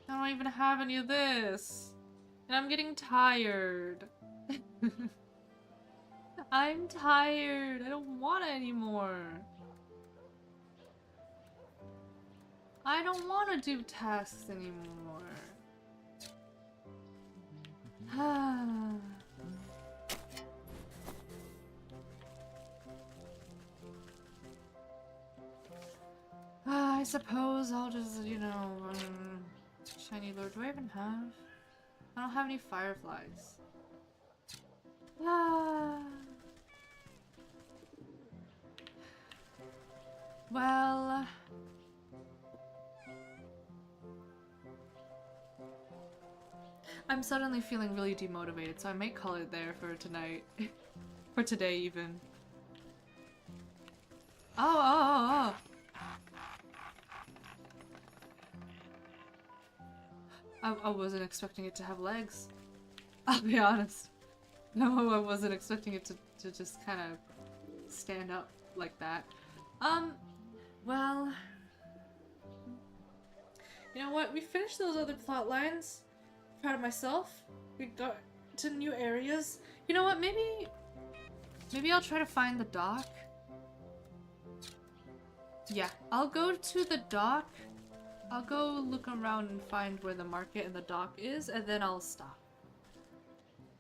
I don't even have any of this. And I'm getting tired. I'm tired. I don't want it anymore. I don't want to do tasks anymore. I suppose I'll just, you know, shiny lure. Do I even have? I don't have any fireflies. Well, I'm suddenly feeling really demotivated, so I may call it there for tonight. For today, even. Oh. I wasn't expecting it to have legs. I'll be honest. No, I wasn't expecting it to just kind of stand up like that. Well... You know what? We finished those other plot lines. Proud of myself. We got to new areas. You know what? Maybe I'll try to find the dock. Yeah, I'll go to the dock. I'll go look around and find where the market and the dock is, and then I'll stop.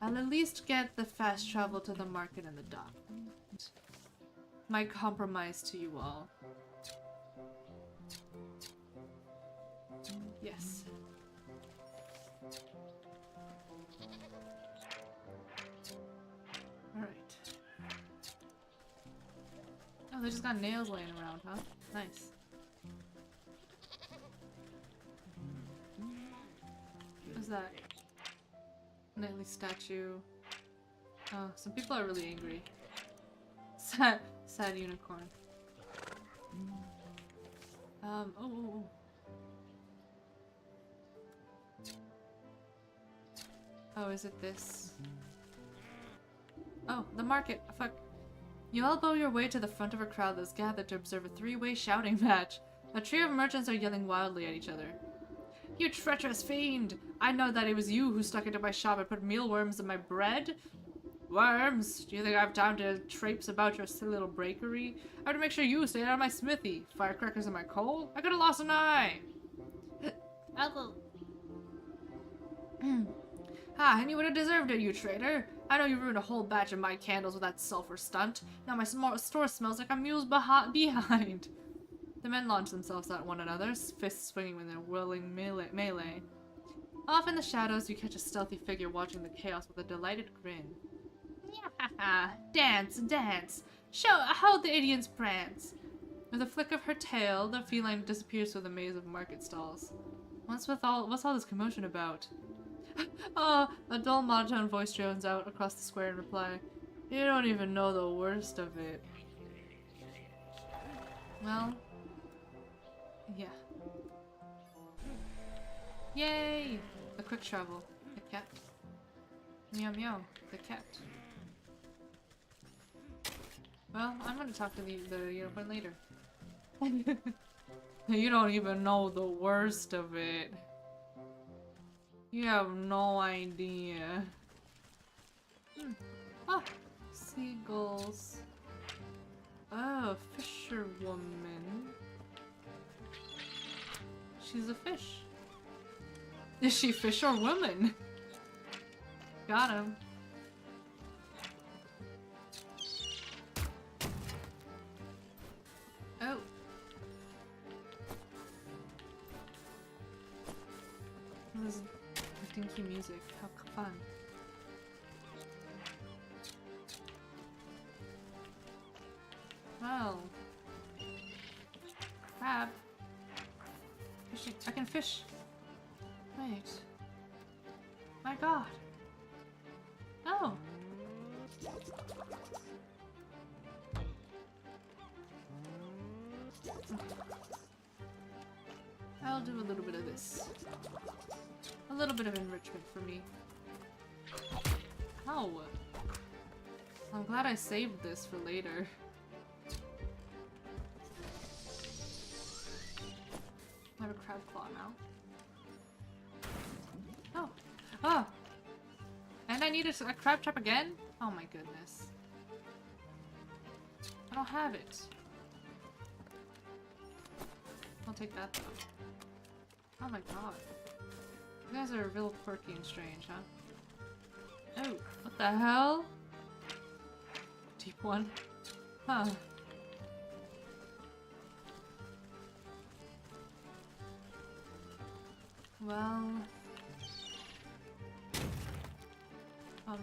I'll at least get the fast travel to the market and the dock. My compromise to you all. Yes. Alright. Oh, they just got nails laying around, huh? Nice. What's that? Nightly statue. Oh, some people are really angry. Sad unicorn. Oh. Oh, is it this? Oh, the market. Fuck. You elbow your way to the front of a crowd that's gathered to observe a three-way shouting match. A trio of merchants are yelling wildly at each other. You treacherous fiend! I know that it was you who stuck into my shop and put mealworms in my bread? Worms? Do you think I have time to traipse about your silly little bakery? I have to make sure you stay out of my smithy. Firecrackers in my coal? I could have lost an eye! Uncle. And you would have deserved it, you traitor. I know you ruined a whole batch of my candles with that sulfur stunt. Now my store smells like a mule's behind. The men launch themselves at one another, fists swinging when they're whirling melee. Off in the shadows, you catch a stealthy figure watching the chaos with a delighted grin. Dance, dance! Show how the idiots prance! With a flick of her tail, the feline disappears through the maze of market stalls. What's all this commotion about? Oh, a dull monotone voice drones out across the square in reply. You don't even know the worst of it. Well, yeah. Yay! The quick travel. The cat. Meow meow. The cat. Well, I'm gonna talk to the unicorn later. You don't even know the worst of it. You have no idea. Ah, seagulls. Oh, fisherwoman. She's a fish. Is she fish or woman? Got him. Oh. This is dinky music. How fun. Well. Crab. Fishing. I can fish. Wait. My god. I'll do a little bit of this. A little bit of enrichment for me. Ow! I'm glad I saved this for later. I have a crab claw now. Oh! Oh! And I need a crab trap again? Oh my goodness. I don't have it. I'll take that though. Oh my god. You guys are real quirky and strange, huh? Oh, what the hell? Deep one. Huh. Well... I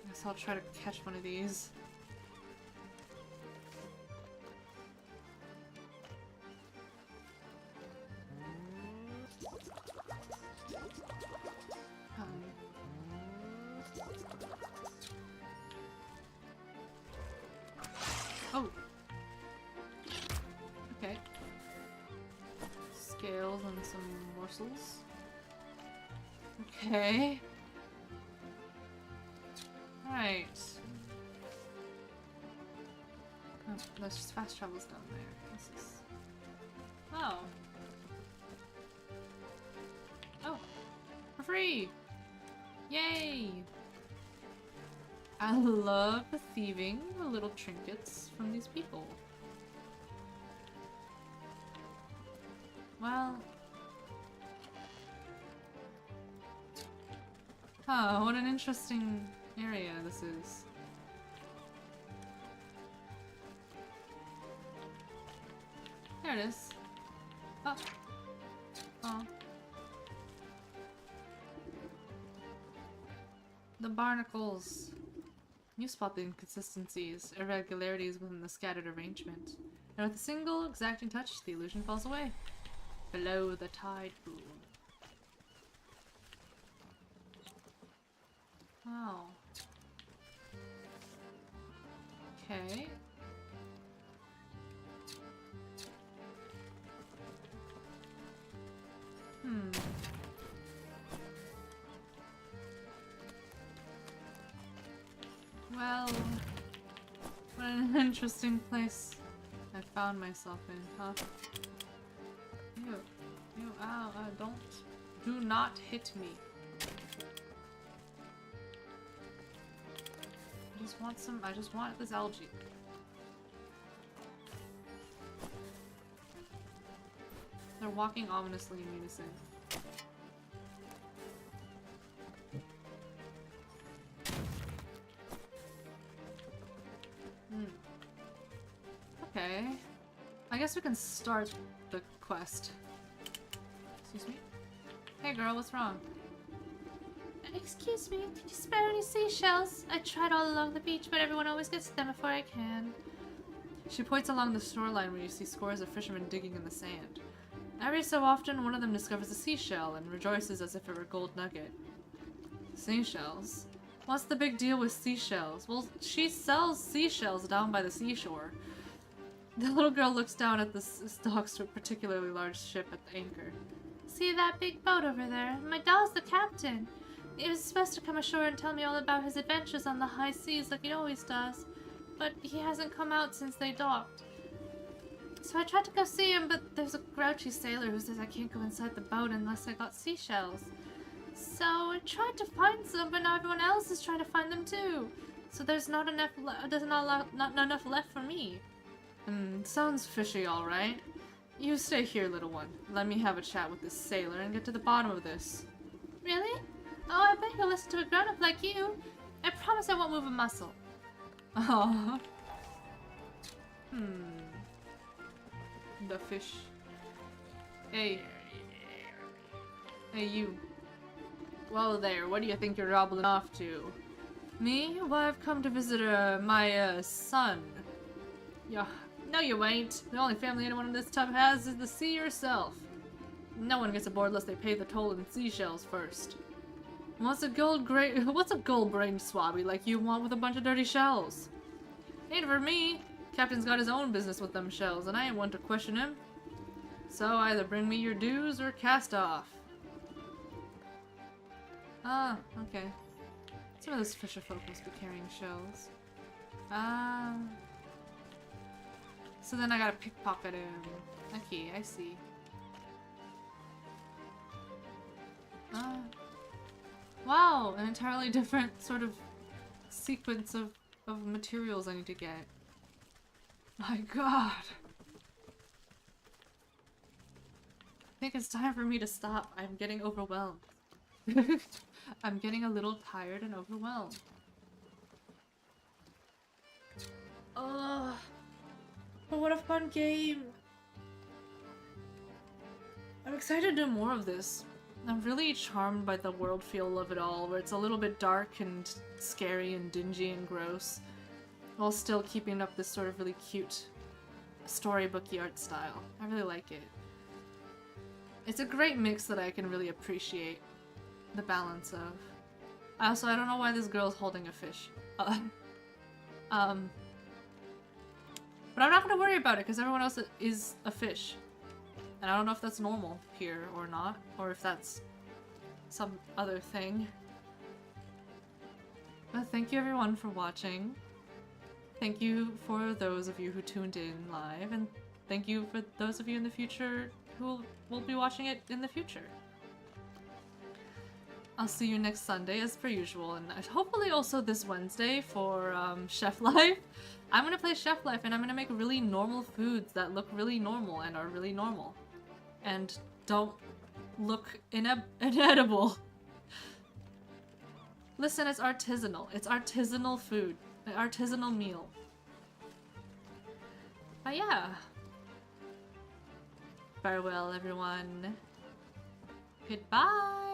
guess I'll try to catch one of these. Oh! Okay. Scales and some morsels. Okay. Right. Oh, there's just fast travels down there. This is... Oh. Oh! For free! Yay! I love thieving the little trinkets from these people. Well... Huh, what an interesting area this is. There it is. Oh. Oh. The barnacles. You spot the inconsistencies, irregularities within the scattered arrangement. And with a single exacting touch, the illusion falls away. Below the tide pool. Oh. Okay. Well, what an interesting place I found myself in, huh? You, ow, do not hit me. I just want this algae. They're walking ominously in unison. Okay. I guess we can start the quest. Excuse me? Hey girl, what's wrong? Excuse me, did you spare any seashells? I tried all along the beach, but everyone always gets to them before I can. She points along the shoreline where you see scores of fishermen digging in the sand. Every so often, one of them discovers a seashell and rejoices as if it were a gold nugget. Seashells? What's the big deal with seashells? Well, she sells seashells down by the seashore. The little girl looks down at the docks to a particularly large ship at the anchor. See that big boat over there? My doll's the captain. He was supposed to come ashore and tell me all about his adventures on the high seas like he always does, but he hasn't come out since they docked. So I tried to go see him, but there's a grouchy sailor who says I can't go inside the boat unless I got seashells. So I tried to find some, but now everyone else is trying to find them too. So there's not enough not enough left for me. Sounds fishy, alright. You stay here, little one. Let me have a chat with this sailor and get to the bottom of this. Really? Oh, I bet he'll listen to a grown-up like you. I promise I won't move a muscle. Oh. The fish. Hey. Hey, you. Well there, what do you think you're gobbling off to? Me? Well, I've come to visit, my, son. Yeah. No, you ain't. The only family anyone in this tub has is the sea herself. No one gets aboard unless they pay the toll in seashells first. What's a gold-brained swabby like you want with a bunch of dirty shells? Ain't for me. Captain's got his own business with them shells, and I ain't one to question him. So either bring me your dues or cast off. Ah, okay. Some of those fisher folk must be carrying shells. Ah. So then I gotta pickpocket him. Okay, I see. Ah. Wow, an entirely different sort of sequence of materials I need to get. My god. I think it's time for me to stop. I'm getting overwhelmed. I'm getting a little tired and overwhelmed. Ugh. But what a fun game. I'm excited to do more of this. I'm really charmed by the world feel of it all, where it's a little bit dark and scary and dingy and gross, while still keeping up this sort of really cute storybooky art style. I really like it. It's a great mix that I can really appreciate the balance of. I don't know why this girl's holding a fish. But I'm not gonna worry about it because everyone else is a fish. And I don't know if that's normal here or not, or if that's some other thing. But thank you everyone for watching. Thank you for those of you who tuned in live, and thank you for those of you in the future who will be watching it in the future. I'll see you next Sunday as per usual, and hopefully also this Wednesday for Chef Life. I'm gonna play Chef Life and I'm gonna make really normal foods that look really normal and are really normal. And don't look inedible. Listen, it's artisanal. It's artisanal food. An artisanal meal. But yeah. Farewell, everyone. Goodbye.